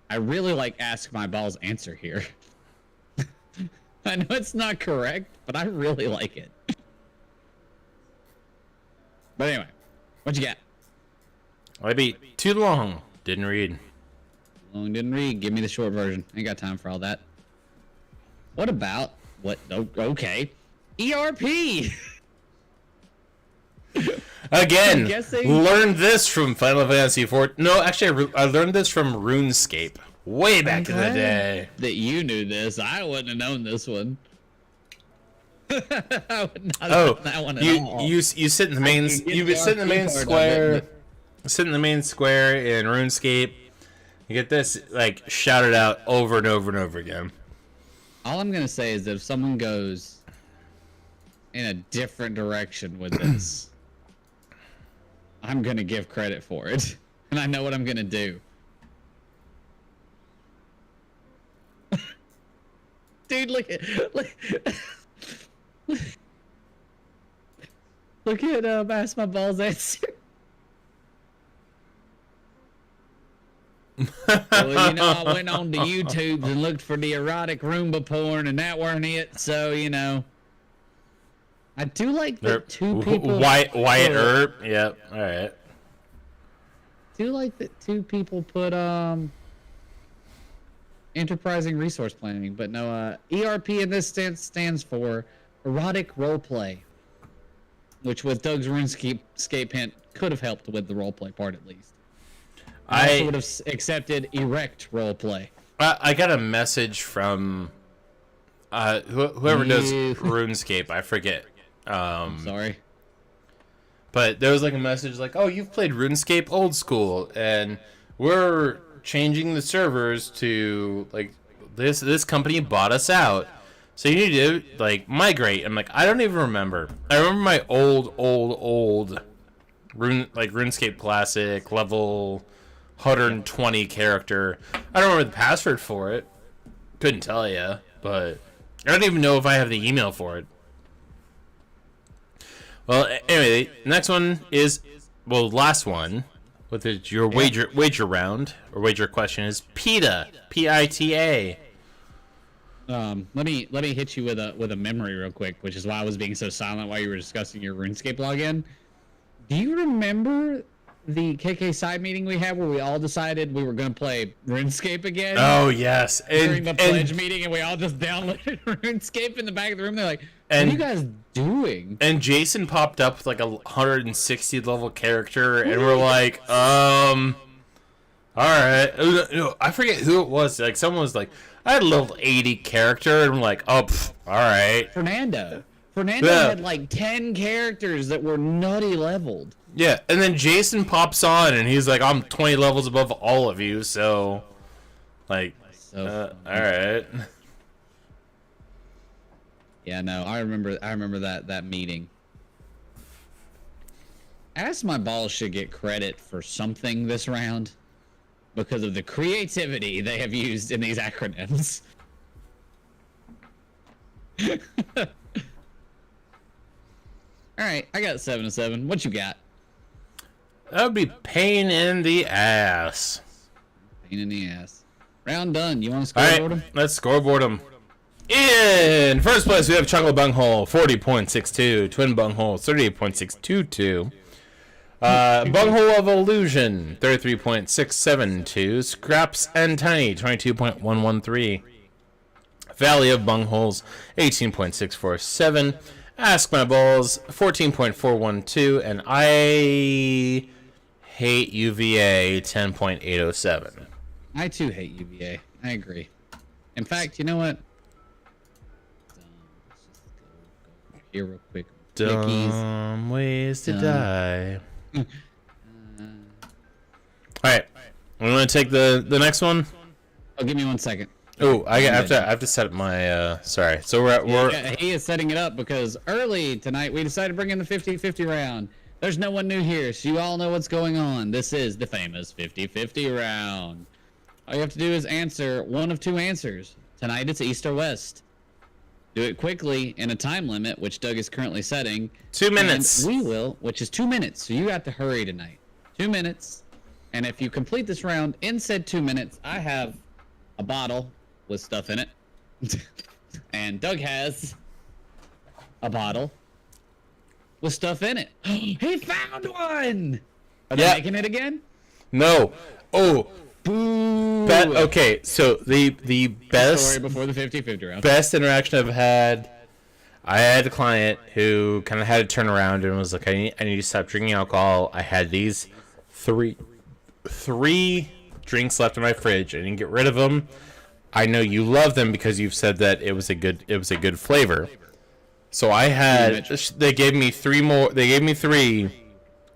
I really like ask my balls answer here. I know it's not correct, but I really like it. But anyway, what you got? Might be too long. Didn't read. Long didn't read. Give me the short version. Ain't got time for all that. What about what? Okay, ERP. Again, learned this from Final Fantasy IV. No, actually, I learned this from RuneScape way back in the day. That you knew this. I wouldn't have known this one. I would not have known that one at all. You sit in the main. You sit in the main square. Sit in the main square in RuneScape. You get this like shouted out over and over and over again. All I'm gonna say is that if someone goes in a different direction with this, I'm gonna give credit for it, and I know what I'm gonna do. Dude, look at Ask My Balls answer. Well, I went on to YouTube and looked for the erotic Roomba porn, and that weren't it. So I do like that two people. Wyatt Earp. Yep. All right. Do like that two people put enterprising resource planning, but no. ERP in this stands for erotic roleplay, which with Doug's RuneScape hint could have helped with the roleplay part at least. I also would have accepted erect roleplay. I got a message from whoever does RuneScape. I forget. Sorry. But there was like a message like, "Oh, you've played RuneScape old school, and we're changing the servers to like this company bought us out, so you need to like migrate." I'm like, I don't even remember. I remember my old RuneScape Classic level 120 character. I don't remember the password for it. Couldn't tell you, but I don't even know if I have the email for it. Well, anyway, the next one is, well, last one, with your wager round, or wager question is PITA, P-I-T-A. Let me hit you with a memory real quick, which is why I was being so silent while you were discussing your RuneScape login. Do you remember the KK side meeting we had where we all decided we were going to play RuneScape again? Oh, yes. During the pledge meeting, and we all just downloaded RuneScape in the back of the room. They're like, what are you guys doing? And Jason popped up with like a 160 level character, and we're like, all right. I forget who it was. Like, someone was like, I had a level 80 character, and I'm like, oh, all right. Fernando had like 10 characters that were nutty leveled. Yeah, and then Jason pops on, and he's like, I'm 20 levels above all of you, so, like, all right. Yeah, no, I remember that meeting. Ask My Balls should get credit for something this round because of the creativity they have used in these acronyms. All right, I got 7-7. What you got? That would be pain in the ass. Pain in the ass. Round done. You want to scoreboard them? Let's scoreboard them. In first place, we have Chocolate Bunghole, 40.62. Twin Bunghole, 38.622. Bunghole of Illusion, 33.672. Scraps and Tiny, 22.113. Valley of Bungholes, 18.647. Ask My Balls, 14.412. And I Hate UVA, 10.807. I too hate UVA. I agree. In fact, you know what? here real quick. Clickies. Dumb ways to die. Alright. I'm gonna take the next one. Oh, give me 1 second. Oh, I have to set up my sorry. So He is setting it up because early tonight we decided to bring in the 50-50 round. There's no one new here, so you all know what's going on. This is the famous 50-50 round. All you have to do is answer one of two answers. Tonight it's East or West. Do it quickly in a time limit, which Doug is currently setting. 2 minutes. And we will, which is 2 minutes. So you got to hurry tonight. 2 minutes. And if you complete this round in said 2 minutes, I have a bottle with stuff in it. And Doug has a bottle with stuff in it. He found one! Are they making it again? No. Oh. Boo! Okay, so the best story before the 50-50 round. Best interaction I've had. I had a client who kind of had to turn around and was like, I need to stop drinking alcohol. I had these three drinks left in my fridge. I didn't get rid of them. I know you love them because you've said that it was a good flavor. So I had they gave me three more. They gave me 3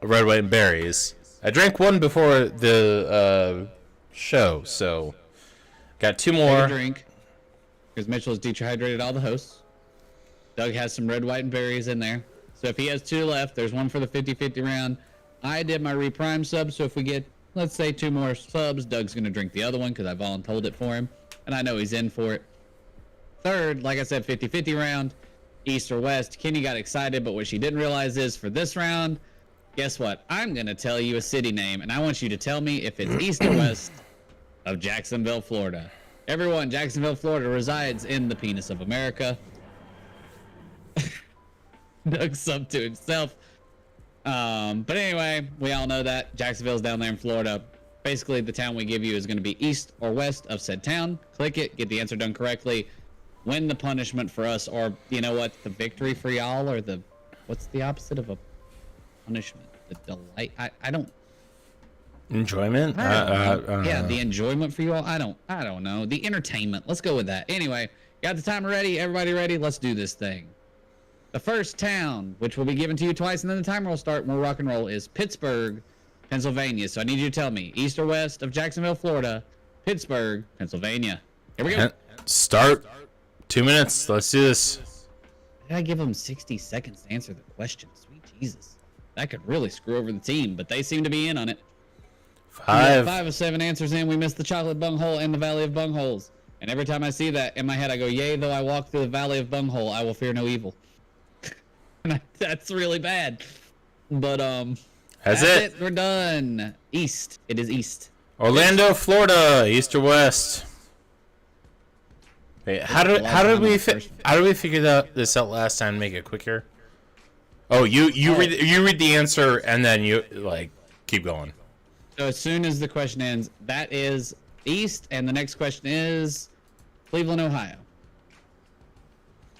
red, white, and berries. I drank one before the show, so got 2 more. Drink, because Mitchell has dehydrated all the hosts. Doug has some red, white, and berries in there. So if he has 2 left, there's one for the 50-50 round. I did my reprime sub, so if we get, let's say, 2 more subs, Doug's gonna drink the other one because I voluntold it for him, and I know he's in for it. Third, like I said, 50-50 round, East or West. Kenny got excited, but what she didn't realize is for this round, guess what? I'm gonna tell you a city name, and I want you to tell me if it's East or West of Jacksonville, Florida. Everyone, Jacksonville, Florida resides in the penis of America. Doug sub to himself. But anyway, we all know that Jacksonville's down there in Florida. Basically, the town we give you is going to be east or west of said town. Click it, get the answer done correctly, win the punishment for us, or you know what, the victory for y'all, or the what's the opposite of a punishment? The delight. I don't. Enjoyment? Yeah, the enjoyment for you all. I don't know. The entertainment. Let's go with that. Anyway, got the timer ready? Everybody ready? Let's do this thing. The first town, which will be given to you twice, and then the timer will start. More rock and roll, is Pittsburgh, Pennsylvania. So I need you to tell me, east or west of Jacksonville, Florida, Pittsburgh, Pennsylvania. Here we go. Start. 2 minutes. Let's do this. Did I give them 60 seconds to answer the question? Sweet Jesus. That could really screw over the team, but they seem to be in on it. 5 of 7 answers in. We missed the chocolate bunghole and the valley of bungholes. And every time I see that in my head, I go, yea, though I walk through the valley of bunghole, I will fear no evil. That's really bad. But that's it. We're done. East. It is east. Orlando, Florida. East or west? Wait, how did we figure this out last time to make it quicker? Oh, you read the answer and then you like keep going. So as soon as the question ends, that is east, and the next question is Cleveland, Ohio.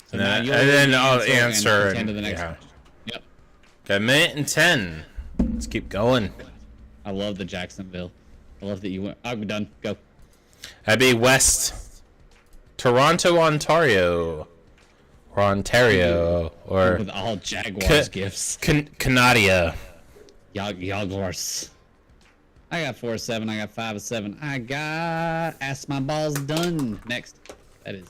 So and then I'll answer and to the next question. Yep. Got a minute and 10. Let's keep going. I love the Jacksonville. I love that you went. I'm done. Go. That'd be west. Toronto, Ontario. Or Ontario. Or with all Jaguars gifts. Canada. Jaguars. I got 4 of 7. I got 5 of 7. I got Ask My Balls done. Next. That is.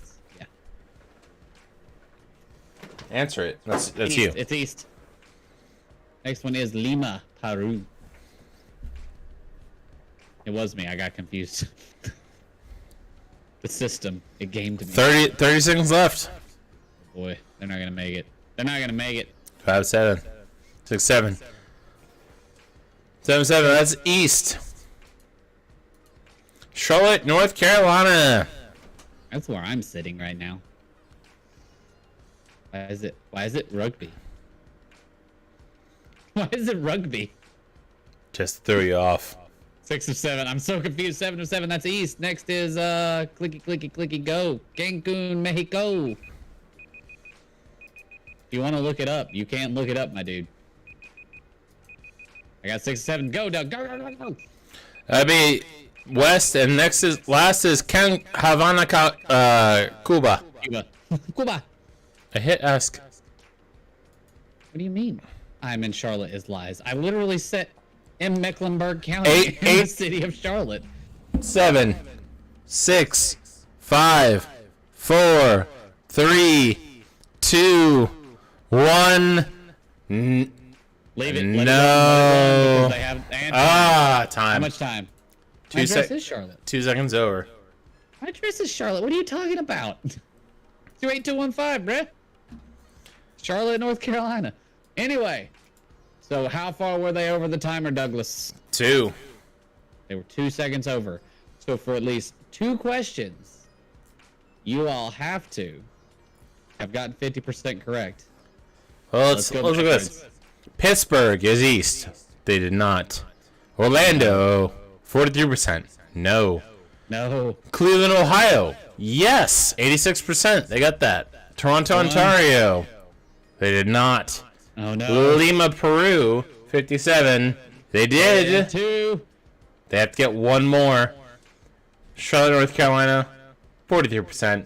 Answer it. That's east. you. It's east. Next one is Lima, Peru. It was me. I got confused. The system. It gamed me. 30 seconds left. Boy, they're not gonna make it. They're not gonna make it. 5, 7, 6, 7. 7, 7. That's east. Charlotte, North Carolina. That's where I'm sitting right now. Why is it rugby? Why is it rugby? Just threw you off. 6 of 7. I'm so confused. 7 of 7. That's east. Next is clicky clicky clicky go. Cancun, Mexico. If you want to look it up, you can't look it up, my dude. I got 6 of 7. Go, Doug. Go, go, go, go. That'd be west, and last is Havana, Cuba. Cuba. Cuba. I hit ask. What do you mean? I'm in Charlotte is lies. I literally said in Mecklenburg County, Eight- in the eight- city of Charlotte. 7, 6, 5, 4, 3, 2, 1. Leave it. No. Let it run, because they have and Ah, How time. much time? Two My dress sec- is Charlotte. 2 seconds over. My dress is Charlotte. What are you talking about? 28215, bruh. Charlotte, North Carolina. Anyway, so how far were they over the timer, Douglas? 2. They were 2 seconds over. So for at least 2 questions, you all have to have gotten 50% correct. Well, Let's let's go look at this. Pittsburgh is east. They did not. Orlando, 43%. No. No. Cleveland, Ohio. Yes, 86%. They got that. Toronto, One. Ontario. They did not. Oh no. Lima, Peru, 57. They did. 2. They have to get one more. Charlotte, North Carolina, 43%.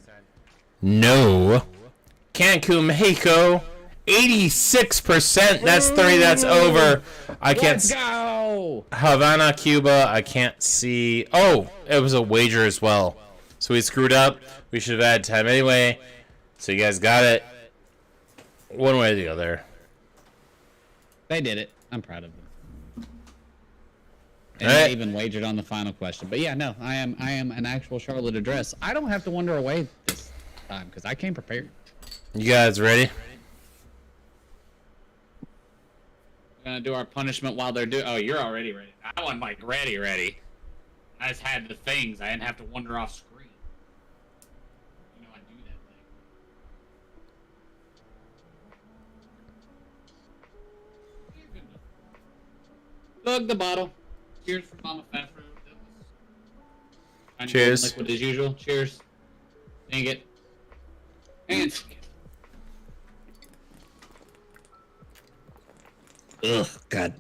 No. Cancun, Mexico, 86%. That's 3. That's over. I can't. Let's go. Havana, Cuba, I can't see. Oh, it was a wager as well. So we screwed up. We should have had time anyway. So you guys got it. One way or the other. They did it. I'm proud of them. And Alright. they even wagered on the final question. But yeah, no, I am an actual Charlotte address. I don't have to wonder away this time because I came prepared. You guys ready? We're gonna do our punishment while they're doing. Oh, you're already ready. I wasn't like ready. I just had the things. I didn't have to wander off screen. You know I do that thing. Plug the bottle. Cheers for Mama Fat Fruit. Cheers. Liquid as usual. Cheers. Dang it. And. Ugh, God.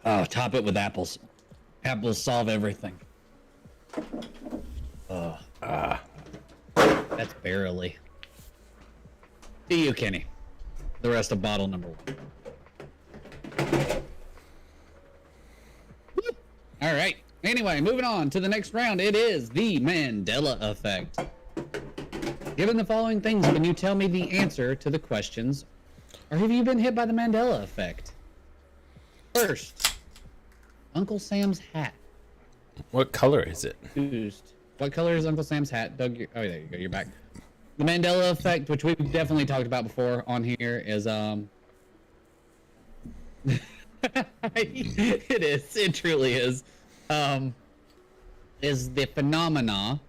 Oh, top it with apples. Apples solve everything. Oh. That's barely. To you, Kenny. The rest of bottle number 1. Woo. All right. Anyway, moving on to the next round. It is the Mandela effect. Given the following things, can you tell me the answer to the questions, or have you been hit by the Mandela effect? First, Uncle Sam's hat. What color is it? Used. What color is Uncle Sam's hat? Doug, oh, there you go. You're back. The Mandela effect, which we've definitely talked about before on here, is it is. It truly is. Is the phenomena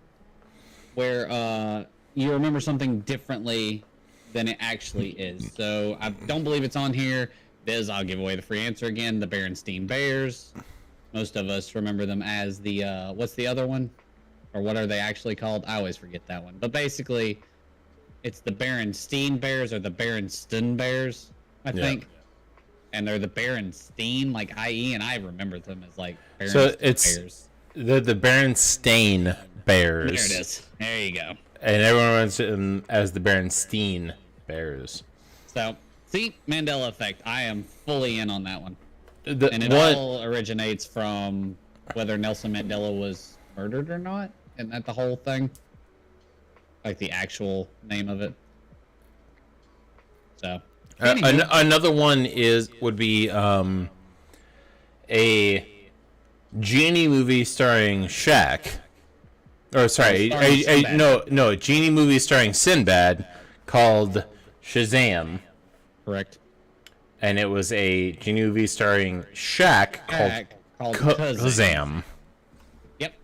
where you remember something differently than it actually is. So I don't believe it's on here. It is. I'll give away the free answer again. The Berenstein Bears. Most of us remember them as the what's the other one, or what are they actually called? I always forget that one. But basically, it's the Berenstein Bears or the Berenstain Bears, I think. And they're the Berenstein, like IE, and I remember them as like Berenstein So it's Bears. the Berenstain Bears. There it is. There you go. And everyone runs them as the Berenstein Bears. So, see, Mandela effect. I am fully in on that one. The, And it what, all originates from whether Nelson Mandela was murdered or not. Isn't that the whole thing? Like the actual name of it. So, anywho. another one would be a genie movie starring Shaq. Or sorry, starring Sinbad. no, a genie movie starring Sinbad called Shazam, Correct. and it was a genie movie starring Shaq Called called Kazam. Shazam. Yep.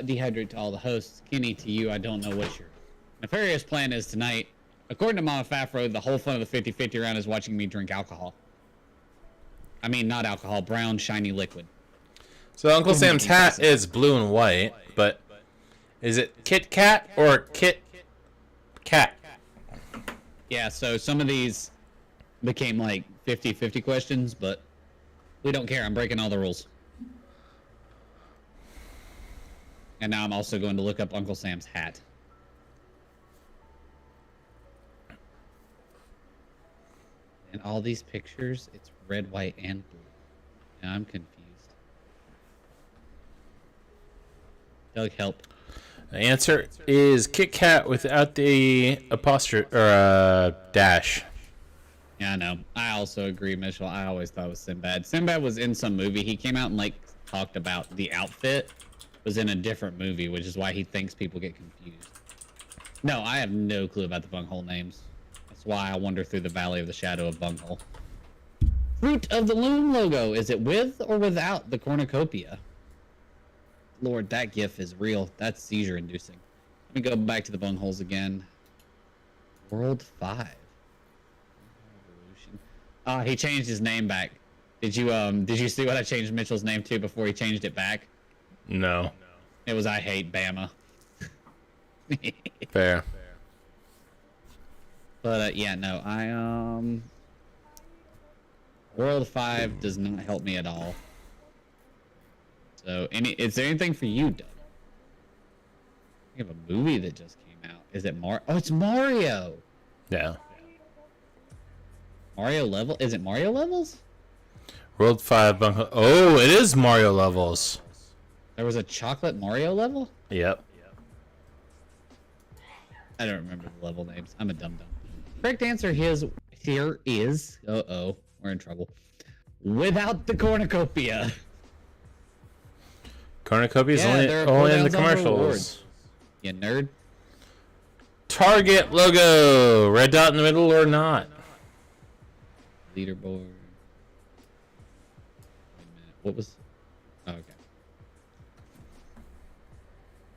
Dehydrate to all the hosts. Kenny, to you, I don't know what your nefarious plan is tonight. According to Mama Fafro, the whole fun of the 50-50 round is watching me drink alcohol. I mean, not alcohol, brown, shiny liquid. So Uncle Sam's hat is blue and white, but is it Kit Kat or Kit Kat? Yeah, so some of these became like 50-50 questions, but we don't care. I'm breaking all the rules. And now I'm also going to look up Uncle Sam's hat. And all these pictures, it's red, white, and blue. Now I'm confused. Doug, help. The answer is Kit Kat without the apostrophe or dash. Yeah, I know. I also agree, Mitchell. I always thought it was Sinbad. Sinbad was in some movie. He came out and like talked about the outfit was in a different movie, which is why he thinks people get confused. No, I have no clue about the bunghole names. That's why I wander through the valley of the shadow of bunghole. Fruit of the Loom logo. Is it with or without the cornucopia? Lord, that gif is real. That's seizure inducing. Let me go back to the bungholes again. World 5. He changed his name back. Did you see what I changed Mitchell's name to before he changed it back? No. It was I hate Bama. Fair. But yeah, no, World 5 does not help me at all. So is there anything for you, Doug? You have a movie that just came out. Is it Oh, it's Mario. Yeah. Mario level? Is it Mario levels? World 5 bunker. Oh, it is Mario levels. There was a chocolate Mario level? Yep. I don't remember the level names. I'm a dum-dum. Correct answer here is... Uh-oh. We're in trouble. Without the cornucopia. Cornucopia is Yeah, only in the cooldowns on rewards. commercials. You nerd. Target logo. Red dot in the middle or not? Leaderboard. Wait a minute. What was... Oh, okay.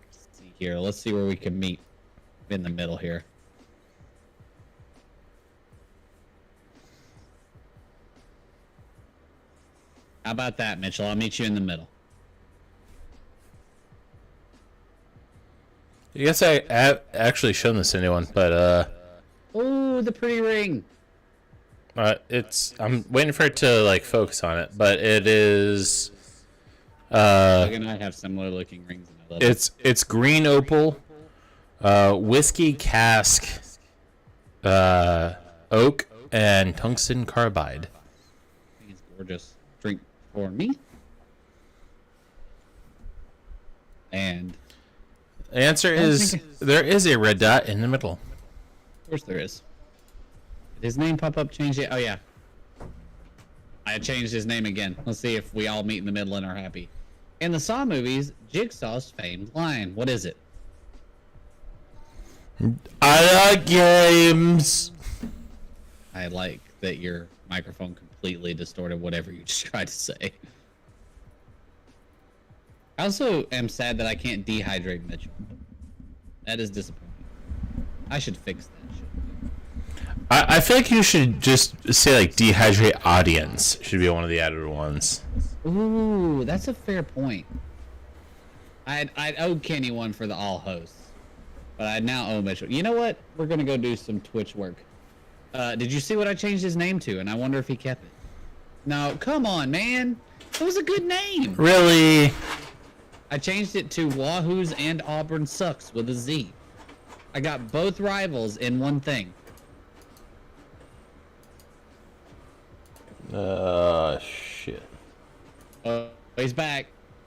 Let's see here. Let's see where we can meet in the middle here. How about that, Mitchell? I'll meet you in the middle. I guess I have actually shown this to anyone, but Oh, the pretty ring. I'm waiting for it to like focus on it, but it is Doug and I have similar looking rings. And I love it. it's green opal, whiskey cask, oak, and tungsten carbide. I think it's gorgeous. Drink for me. And The answer is there is a red dot in the middle. of course there is. Did his name pop up? Change it. Oh yeah. I changed his name again. Let's see if we all meet in the middle and are happy. In the Saw movies, Jigsaw's famed line. What is it? I like games. I like that your microphone completely distorted whatever you just tried to say. I also am sad that I can't dehydrate Mitchell. That is disappointing. I should fix that shit. I feel like you should just say like dehydrate audience should be one of the added ones. Ooh, that's a fair point. I'd owe Kenny one for the all hosts, but I now owe Mitchell. You know what? We're gonna go do some Twitch work. Did you see what I changed his name to? And I wonder if he kept it. No, come on, man. It was a good name. Really? I changed it to Wahoo's and Auburn Sucks with a Z. I got both rivals in one thing. Shit. He's back.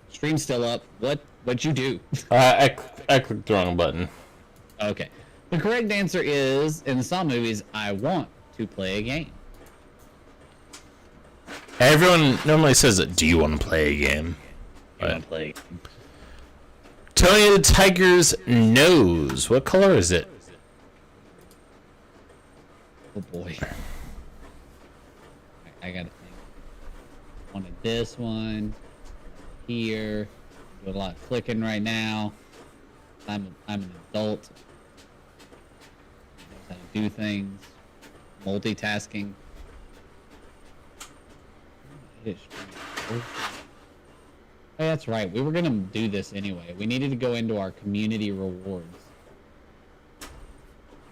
Stream's still up. What'd you do? I clicked the wrong button. Okay. The correct answer is, in the Saw movies, I want to play a game. Everyone normally says, "Do you want to play a game?" I want to play. Tony the Tiger's nose. What color is it? Oh boy. I gotta think. Wanted this one. Here. Doing a lot of clicking right now. I'm an adult. Knows how to do things. Multitasking. Hey, that's right. We were gonna do this anyway. We needed to go into our community rewards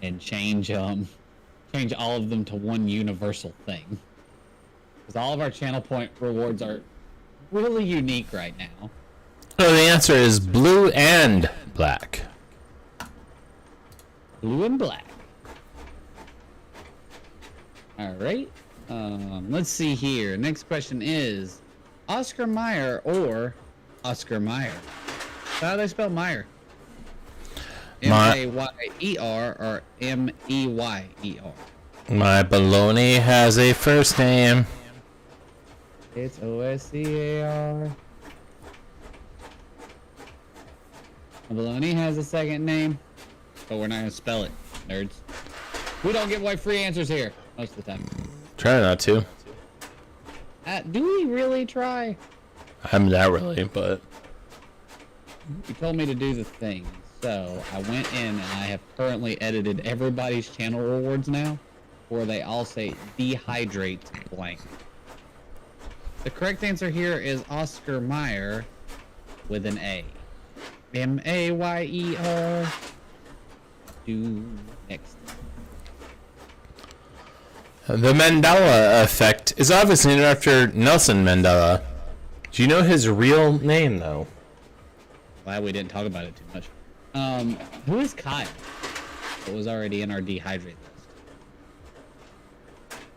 and change all of them to one universal thing. Because all of our channel point rewards are really unique right now. Oh, the answer is blue and black. Blue and black. All right. Let's see here. Next question is Oscar Mayer or Oscar Mayer? How do they spell Meyer? M-A-Y-E-R or M-E-Y-E-R? My baloney has a first name. It's O-S-C-A-R. My baloney has a second name, but we're not going to spell it, nerds. We don't give away free answers here most of the time. Try not to. Do we really try? I'm not really, but You told me to do the thing, so I went in and I have currently edited everybody's channel rewards now, where they all say dehydrate blank. The correct answer here is Oscar Mayer with an A. M-A-Y-E-R. Do next. the Mandela effect is obviously named after Nelson Mandela. Do you know his real name, though? Glad we didn't talk about it too much. Who is Kyle? It was already in our dehydrate list.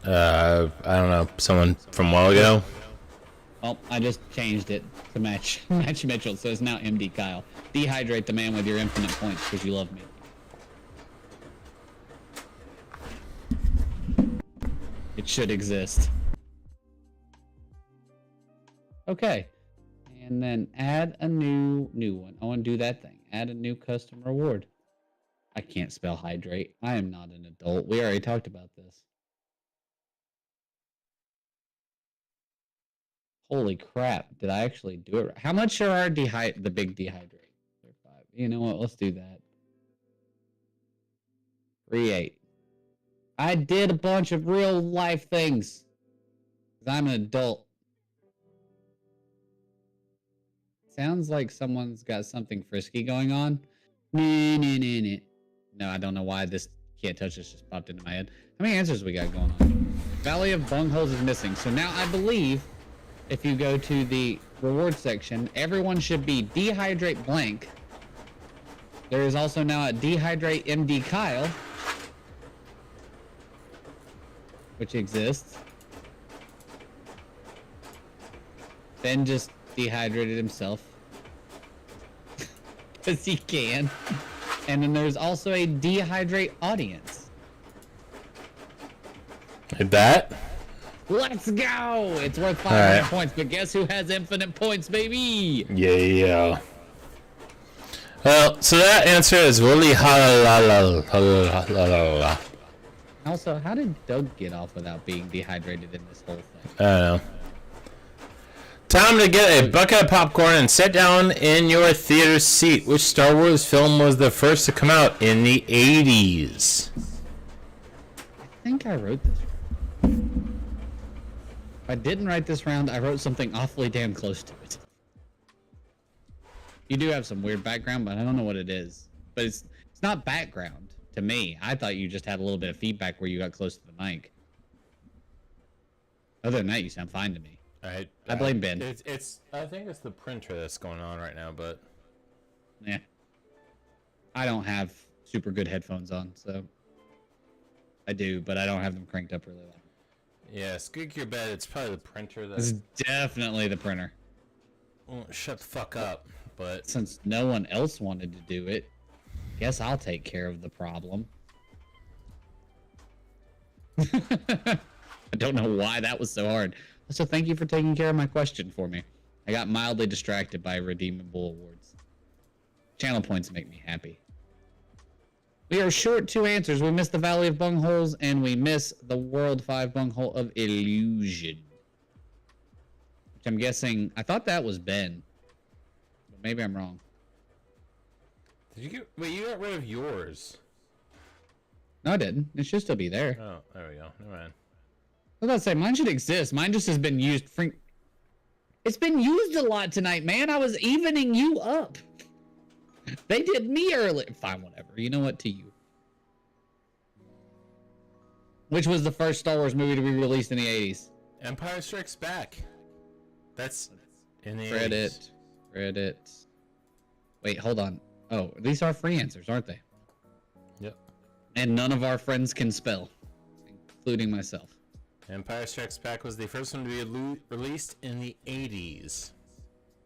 I don't know. Someone from a while ago. Well, I just changed it to match Mitchell, so it's now MD Kyle. Dehydrate the man with your infinite points because you love me. It should exist. Okay. And then add a new one. I want to do that thing. Add a new custom reward. I can't spell hydrate. I am not an adult. We already talked about this. Holy crap. Did I actually do it right? How much are our the big dehydrate? You know what? Let's do that. Create. I did a bunch of real life things. 'Cause I'm an adult. Sounds like someone's got something frisky going on. No, I don't know why this can't touch this just popped into my head. How many answers we got going on? Valley of Bungholes is missing. So now I believe if you go to the reward section, everyone should be dehydrate blank. There is also now a dehydrate MD Kyle, which exists. Ben just dehydrated himself because he can. And then there's also a dehydrate audience. Like that? Let's go! It's worth 500 right. points, but guess who has infinite points, baby? Yeah. Well, so that answer is really Also, how did Doug get off without being dehydrated in this whole thing? I don't know. Time to get a bucket of popcorn and sit down in your theater seat. Which Star Wars film was the first to come out in the 80s? I think I wrote this. If I didn't write this round, I wrote something awfully damn close to it. You do have some weird background, but I don't know what it is. But it's not background to me. I thought you just had a little bit of feedback where you got close to the mic. Other than that, you sound fine to me. I blame Ben. It's I think it's the printer that's going on right now, but Yeah. I don't have super good headphones on, so I do, but I don't have them cranked up really loud. yeah, squeak your bed. It's probably the printer It's that. definitely the printer. Won't shut the fuck up. But Since no one else wanted to do it, guess I'll take care of the problem. I don't know why that was so hard. So thank you for taking care of my question for me. I got mildly distracted by redeemable awards. Channel points make me happy. We are short 2 answers. We missed the Valley of Bungholes, and we miss the World 5 Bunghole of Illusion. Which I'm guessing... I thought that was Ben. But maybe I'm wrong. did you get? Wait, you got rid of yours. No, I didn't. It should still be there. Oh, there we go. Never mind. I was about to say, mine should exist. Mine just has been used. It's been used a lot tonight, man. I was evening you up. They did me early. Fine, whatever. You know what? To you. Which was the first Star Wars movie to be released in the 80s? Empire Strikes Back. That's in the 80s. Reddit. Wait, hold on. Oh, these are free answers, aren't they? Yep. And none of our friends can spell, including myself. Empire Strikes Back was the first one to be released in the 80s.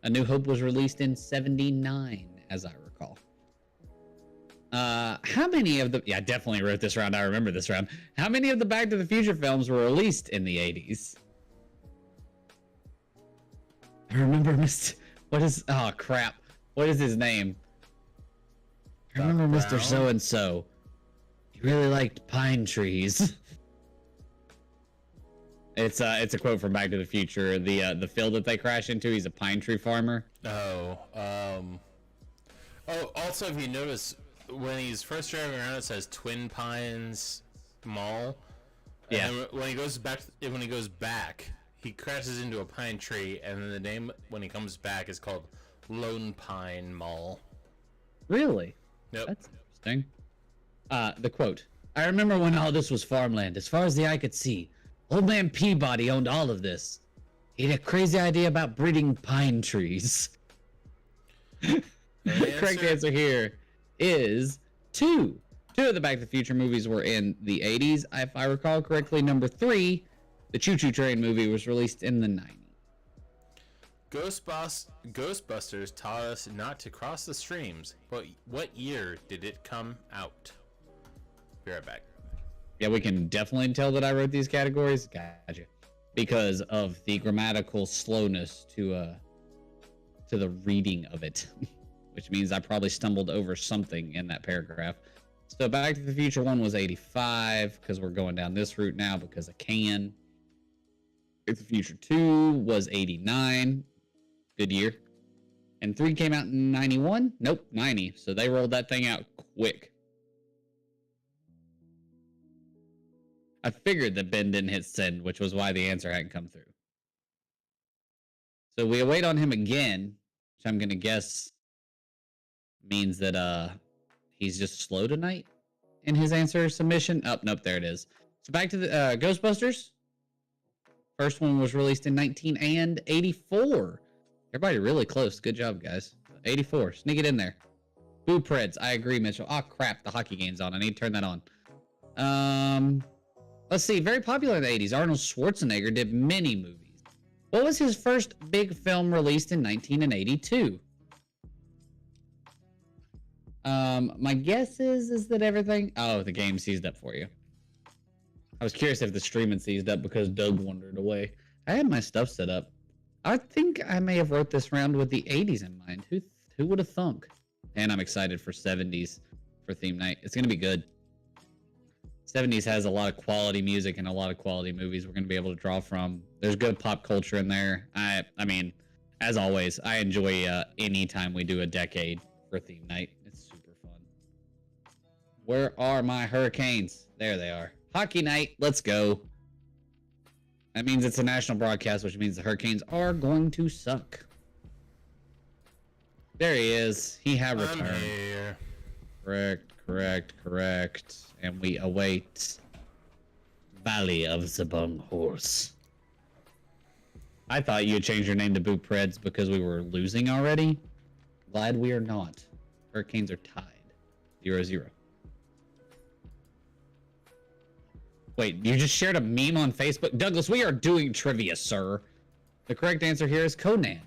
A New Hope was released in 79, as I recall. How many of the... Yeah, I definitely wrote this round. I remember this round. How many of the Back to the Future films were released in the 80s? I remember What is... Oh, crap. What is his name? I remember Brown? Mr. So-and-so. He really liked pine trees. It's a quote from Back to the Future. The field that they crash into, he's a pine tree farmer. Oh, also, if you notice, when he's first driving around, it says Twin Pines Mall. Yeah. And when he goes back, he crashes into a pine tree, and then the name when he comes back is called Lone Pine Mall. Really? Yep. That's interesting. The quote. I remember when all this was farmland, as far as the eye could see. Old man Peabody owned all of this. He had a crazy idea about breeding pine trees. The correct answer here is 2. 2 of the Back to the Future movies were in the 80s. If I recall correctly, number 3, the Choo Choo Train movie, was released in the 90s. Ghostbusters taught us not to cross the streams, but what year did it come out? Be right back. Yeah, we can definitely tell that I wrote these categories. Gotcha. Because of the grammatical slowness to the reading of it, which means I probably stumbled over something in that paragraph. So Back to the Future 1 was 85, because we're going down this route now because I can. Back to the Future 2 was 89. Good year. And 3 came out in 91? Nope, 90. So they rolled that thing out quick. I figured that Ben didn't hit send, which was why the answer hadn't come through. So we await on him again, which I'm going to guess means that he's just slow tonight in his answer submission. Oh, nope, there it is. So back to the Ghostbusters. First one was released in 1984. Everybody really close. Good job, guys. 84. Sneak it in there. Boo Preds. I agree, Mitchell. Oh, crap. The hockey game's on. I need to turn that on. Let's see. Very popular in the 80s. Arnold Schwarzenegger did many movies. What was his first big film released in 1982? My guess is that everything... Oh, the game seized up for you. I was curious if the streaming seized up because Doug wandered away. I had my stuff set up. I think I may have wrote this round with the 80s in mind. Who would have thunk? And I'm excited for 70s for theme night. It's going to be good. 70s has a lot of quality music and a lot of quality movies we're going to be able to draw from. There's good pop culture in there. I mean, as always, I enjoy any time we do a decade for theme night. It's super fun. Where are my Hurricanes? There they are. Hockey night. Let's go. That means it's a national broadcast, which means the Hurricanes are going to suck. There he is. He had returned. I'm here. Correct. And we await Valley of the Bum Horse. I thought you had changed your name to Boo Preds because we were losing already. Glad we are not. Hurricanes are tied. 0-0. Wait, you just shared a meme on Facebook? Douglas, we are doing trivia, sir. The correct answer here is Conan.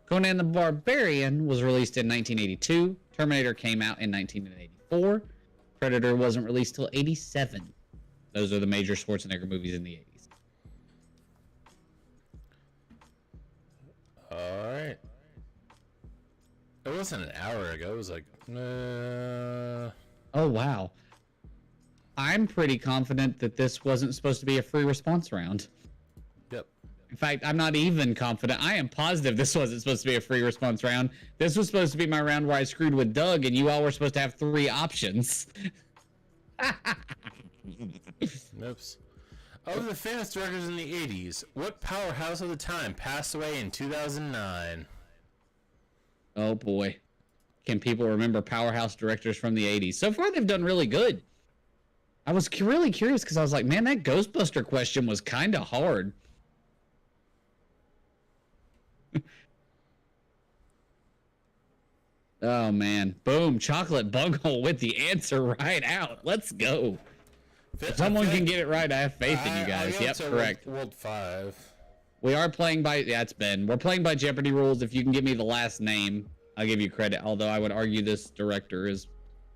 Conan the Barbarian was released in 1982. Terminator came out in 1984. Predator wasn't released till 87. Those are the major Schwarzenegger movies in the 80s. Alright. It wasn't an hour ago. It was like... Oh, wow. I'm pretty confident that this wasn't supposed to be a free response round. Yep. In fact, I'm not even confident. I am positive this wasn't supposed to be a free response round. This was supposed to be my round where I screwed with Doug, and you all were supposed to have 3 options. Oops. Of the famous directors in the 80s, what powerhouse of the time passed away in 2009? Oh, boy. Can people remember powerhouse directors from the 80s? So far, they've done really good. I was really curious because I was like, man, that Ghostbuster question was kind of hard. Oh man, boom! Chocolate bunghole with the answer right out. Let's go. If someone can get it right, I have faith in you guys. Yep, correct. World 5. We are playing by, yeah, it's Ben. We're playing by Jeopardy rules. If you can give me the last name, I'll give you credit. Although I would argue this director is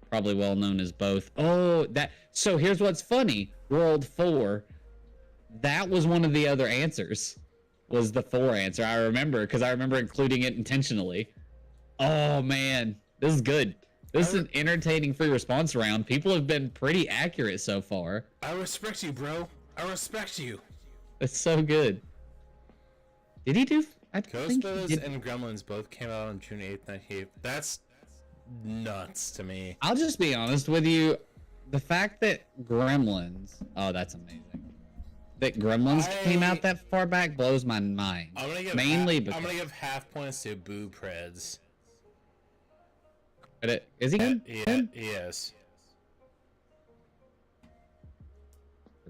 probably well known as both. Oh, so here's what's funny. World 4, that was one of the other answers, was the 4 answer. I remember, because I remember including it intentionally. Oh man, this is good. This is an entertaining free response round. People have been pretty accurate so far. I respect you, bro. I respect you. It's so good. Did he do? I think he Ghostbusters did. and Gremlins both came out on June 8th, 1988. That's nuts to me. I'll just be honest with you. The fact that Gremlins, oh, that's amazing. That Gremlins came out that far back blows my mind. I'm gonna give Mainly I'm gonna give half points to Boo Preds. Is he good? Yeah, yes.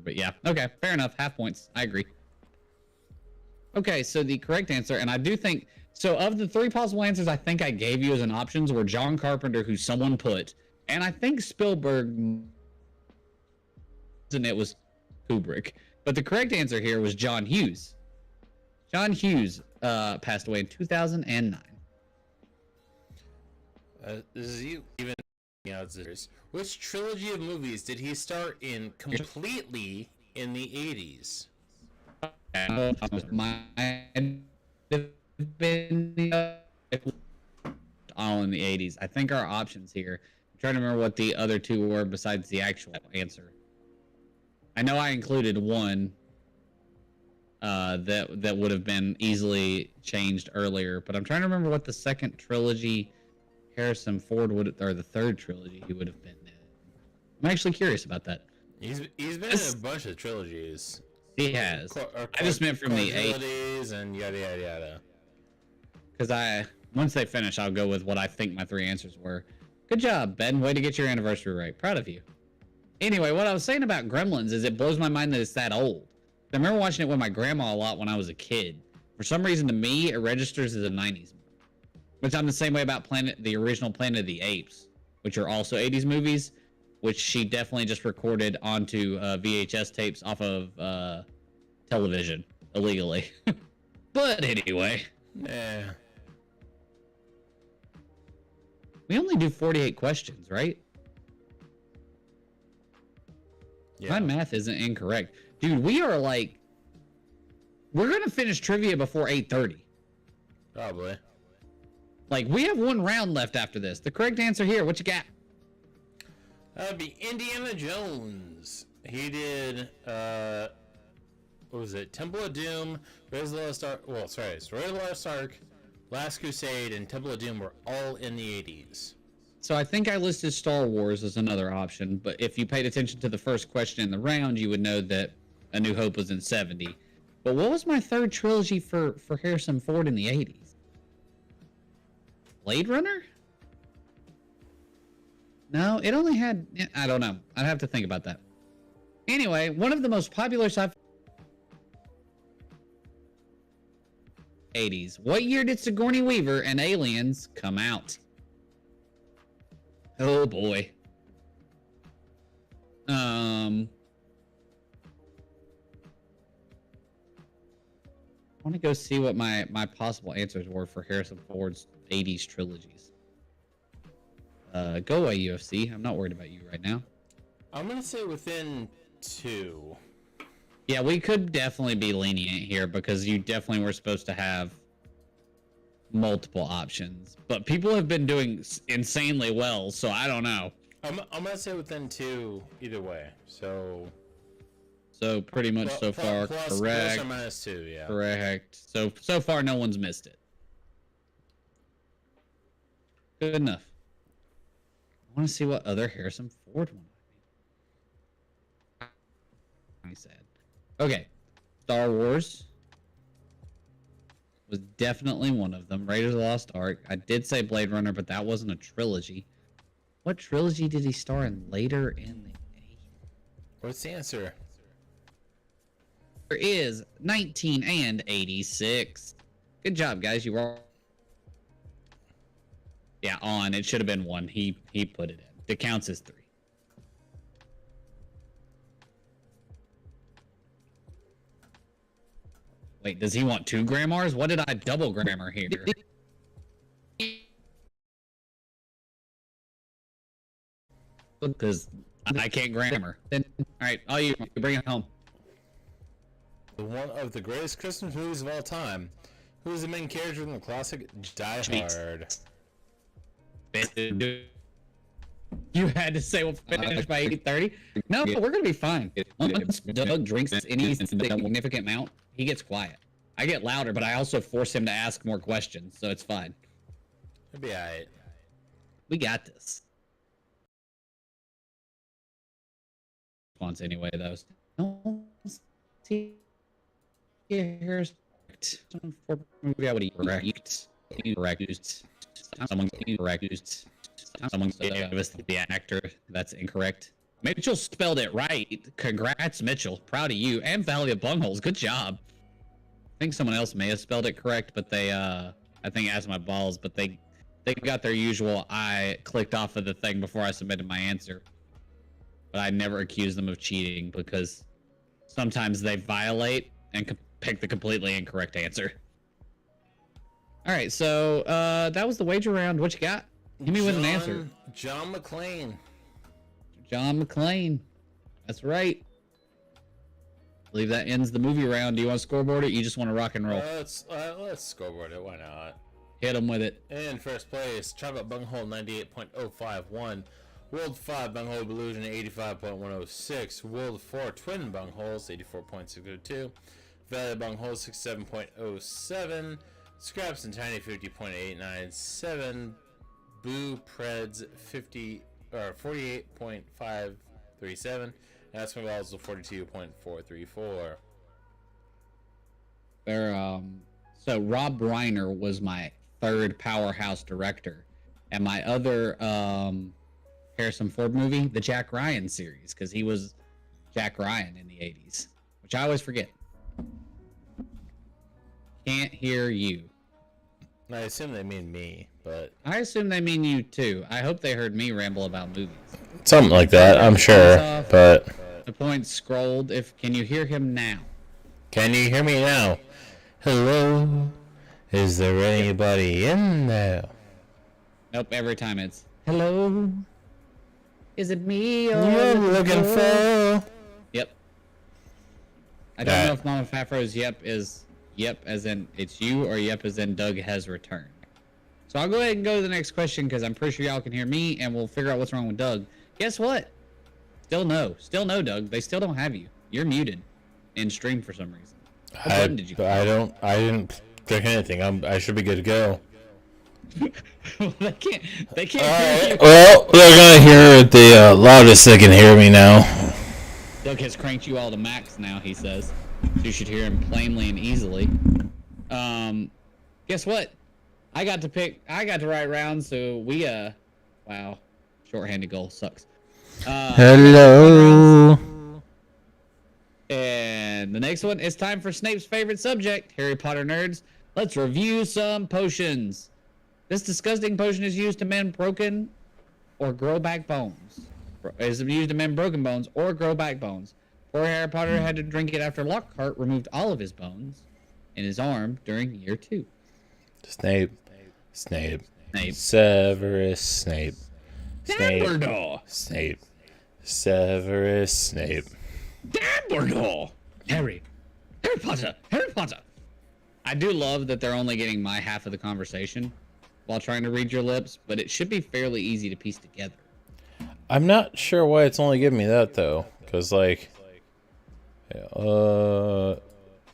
But yeah, okay, fair enough. Half points. I agree. Okay, so the correct answer, and I do think so. Of the 3 possible answers, I think I gave you as an options were John Carpenter, who someone put, and I think Spielberg, and it was Kubrick. But the correct answer here was John Hughes. John Hughes passed away in 2009. This is you even which trilogy of movies did he star in completely in the 80s? All in the 80s. I think our options here. I'm trying to remember what the other 2 were besides the actual answer. I know I included one that would have been easily changed earlier, but I'm trying to remember what the second trilogy Harrison Ford would, or the third trilogy he would have been in. I'm actually curious about that. He's been in a bunch of trilogies. He has. I just meant from the 80s and yada yada yada. Because once they finish, I'll go with what I think my 3 answers were. Good job, Ben. Way to get your anniversary right. Proud of you. Anyway, what I was saying about Gremlins is it blows my mind that it's that old. I remember watching it with my grandma a lot when I was a kid. For some reason, to me, it registers as a 90s movie. Which I'm the same way about the original Planet of the Apes, which are also 80s movies, which she definitely just recorded onto VHS tapes off of television illegally. But anyway. Yeah. We only do 48 questions, right? Yeah. My math isn't incorrect. Dude, we are like... We're going to finish trivia before 8:30. Probably. Like, we have 1 round left after this. The correct answer here, what you got? That would be Indiana Jones. He did, what was it? Temple of Doom, Raiders of the Lost Ark, Raiders of the Lost Ark, Last Crusade, and Temple of Doom were all in the 80s. So I think I listed Star Wars as another option, but if you paid attention to the first question in the round, you would know that A New Hope was in 70. But what was my third trilogy for Harrison Ford in the 80s? Blade Runner? No, it only had... I don't know. I'd have to think about that. Anyway, one of the most popular sci-fi... 80s. What year did Sigourney Weaver and Aliens come out? Oh boy. I want to go see what my possible answers were for Harrison Ford's 80s trilogies. Go away, UFC. I'm not worried about you right now. I'm gonna say within 2. Yeah, we could definitely be lenient here because you definitely were supposed to have multiple options. But people have been doing insanely well, so I don't know. I'm gonna say within 2 either way. So pretty much so far correct. Plus or minus 2, yeah. Correct. So far no one's missed it. Good enough. I want to see what other Harrison Ford one might be. Sad. Okay. Star Wars was definitely one of them. Raiders of the Lost Ark. I did say Blade Runner, but that wasn't a trilogy. What trilogy did he star in later in the 80s? What's the answer? There is 19 and 86. Good job, guys. You were Yeah, on. It should have been 1. He put it in. It counts as 3. Wait, does he want 2 grammars? What did I double grammar here? Because I can't grammar. Then, all right, all you bring it home. One of the greatest Christmas movies of all time. Who is the main character in the classic Die Hard? You had to say we'll finish by 8:30. No, we're gonna be fine. Once Doug drinks any significant amount, he gets quiet. I get louder, but I also force him to ask more questions, so it's fine. It'll be alright. We got this. Response anyway, though. No, see, here's for movie I would correct. Someone correct. Someone gave us the actor. That's incorrect. Mitchell spelled it right. Congrats, Mitchell. Proud of you. And Valley of Bungholes. Good job. I think someone else may have spelled it correct, but they I think asked my balls, but they got their usual I clicked off of the thing before I submitted my answer. But I never accuse them of cheating because sometimes they violate and pick the completely incorrect answer. All right, so that was the wager round. What you got? Give me with an answer. John McClane. John McClane. That's right. I believe that ends the movie round. Do you want to scoreboard it? You just want to rock and roll? Let's scoreboard it. Why not? Hit them with it. In first place, Chocolate Bunghole 98.051. World 5 Bunghole Illusion 85.106. World 4 Twin Bungholes 84.602. Valley Bunghole 67.07. Scraps and Tiny 50.897. Boo Preds 48.537. That's my balls of 42.434. So Rob Reiner was my third powerhouse director, and my other Harrison Ford movie, the Jack Ryan series, because he was Jack Ryan in the 80s, which I always forget. Can't hear you. I assume they mean me, but I assume they mean you too. I hope they heard me ramble about movies. something like that, I'm sure. But The point scrolled. Can you hear him now? can you hear me now? Hello? Is there anybody in there? Nope. Every time it's hello. Is it me? You're looking for. Yep. I don't know if Mama Fafro's yep is yep as in it's you or yep as in Doug has returned. So I'll go ahead and go to the next question because I'm pretty sure y'all can hear me and we'll figure out what's wrong with Doug. Guess what? Still no, Doug. They still don't have you. You're muted in stream for some reason. What button did you click? I didn't click anything. I should be good to go. They can't hear you. Well, they're gonna hear it the loudest they can hear me now. Doug has cranked you all to max now, he says. So you should hear him plainly and easily. Guess what? I got to write round, so we wow. Shorthanded goal sucks. Hello. And the next one, it's time for Snape's favorite subject, Harry Potter nerds. Let's review some potions. This disgusting potion is used to mend broken or grow back bones. Is used to mend broken bones or grow back bones. Poor Harry Potter had to drink it after Lockhart removed all of his bones in his arm during year 2. Snape. Severus Snape. Dumbledore. Snape. Severus Snape. Dumbledore. Harry Potter. I do love that they're only getting my half of the conversation while trying to read your lips, but it should be fairly easy to piece together. I'm not sure why it's only giving me that though, because like, I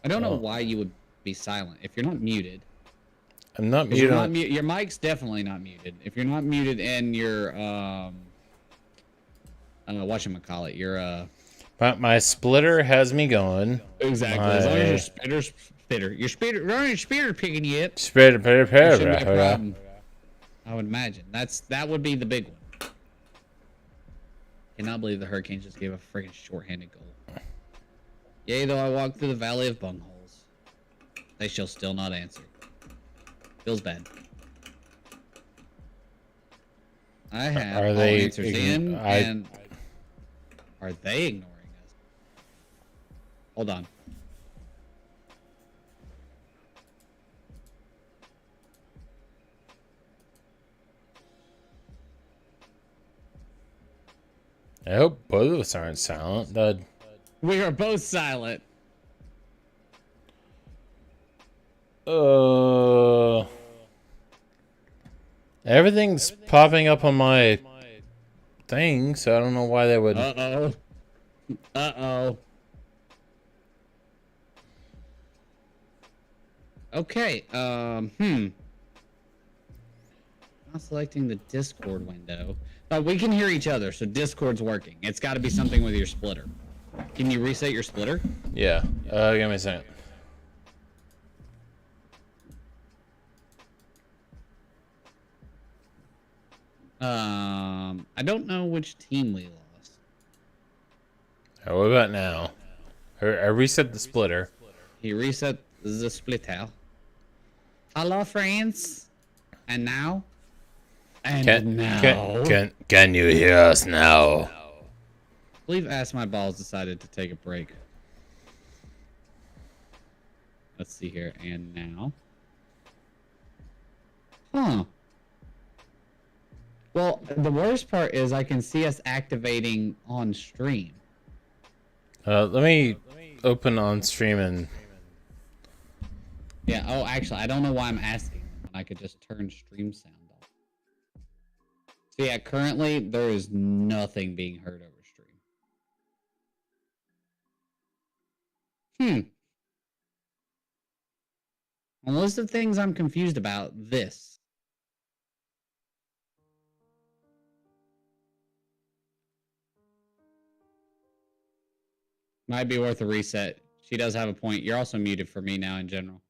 don't know why you would be silent if you're not muted. I'm not You're muted. not your mic's definitely not muted. If you're not muted and you're whatchamacallit, you're My splitter has me going. exactly. As long as your spitter picking you up, Spitter. it shouldn't be a problem. I would imagine that would be the big one. Cannot believe the Hurricanes just gave a freaking shorthanded goal. Yea, though I walk through the valley of bungholes, they shall still not answer. Feels bad. I have Are all they answers in, and are they ignoring us? Hold on. I hope both of us aren't silent. That We are both silent. everything's popping up on my thing, so I don't know why they would. Uh-oh. Uh-oh. Okay, Not selecting the Discord window. But we can hear each other, so Discord's working. It's got to be something with your splitter. Can you reset your splitter? Yeah. Give me a second. I don't know which team we lost. What about now? I reset the splitter. He reset the splitter. Hello, friends. And now? And now? Can you hear us now? I believe Ask My Balls decided to take a break. Let's see here. And now? Huh. Well, the worst part is I can see us activating on stream. Let me open on stream and. Yeah, oh, actually, I don't know why I'm asking when I could just turn stream sound off. So yeah, currently there is nothing being heard over stream. On the list of things I'm confused about, this. Might be worth a reset. She does have a point. You're also muted for me now in general.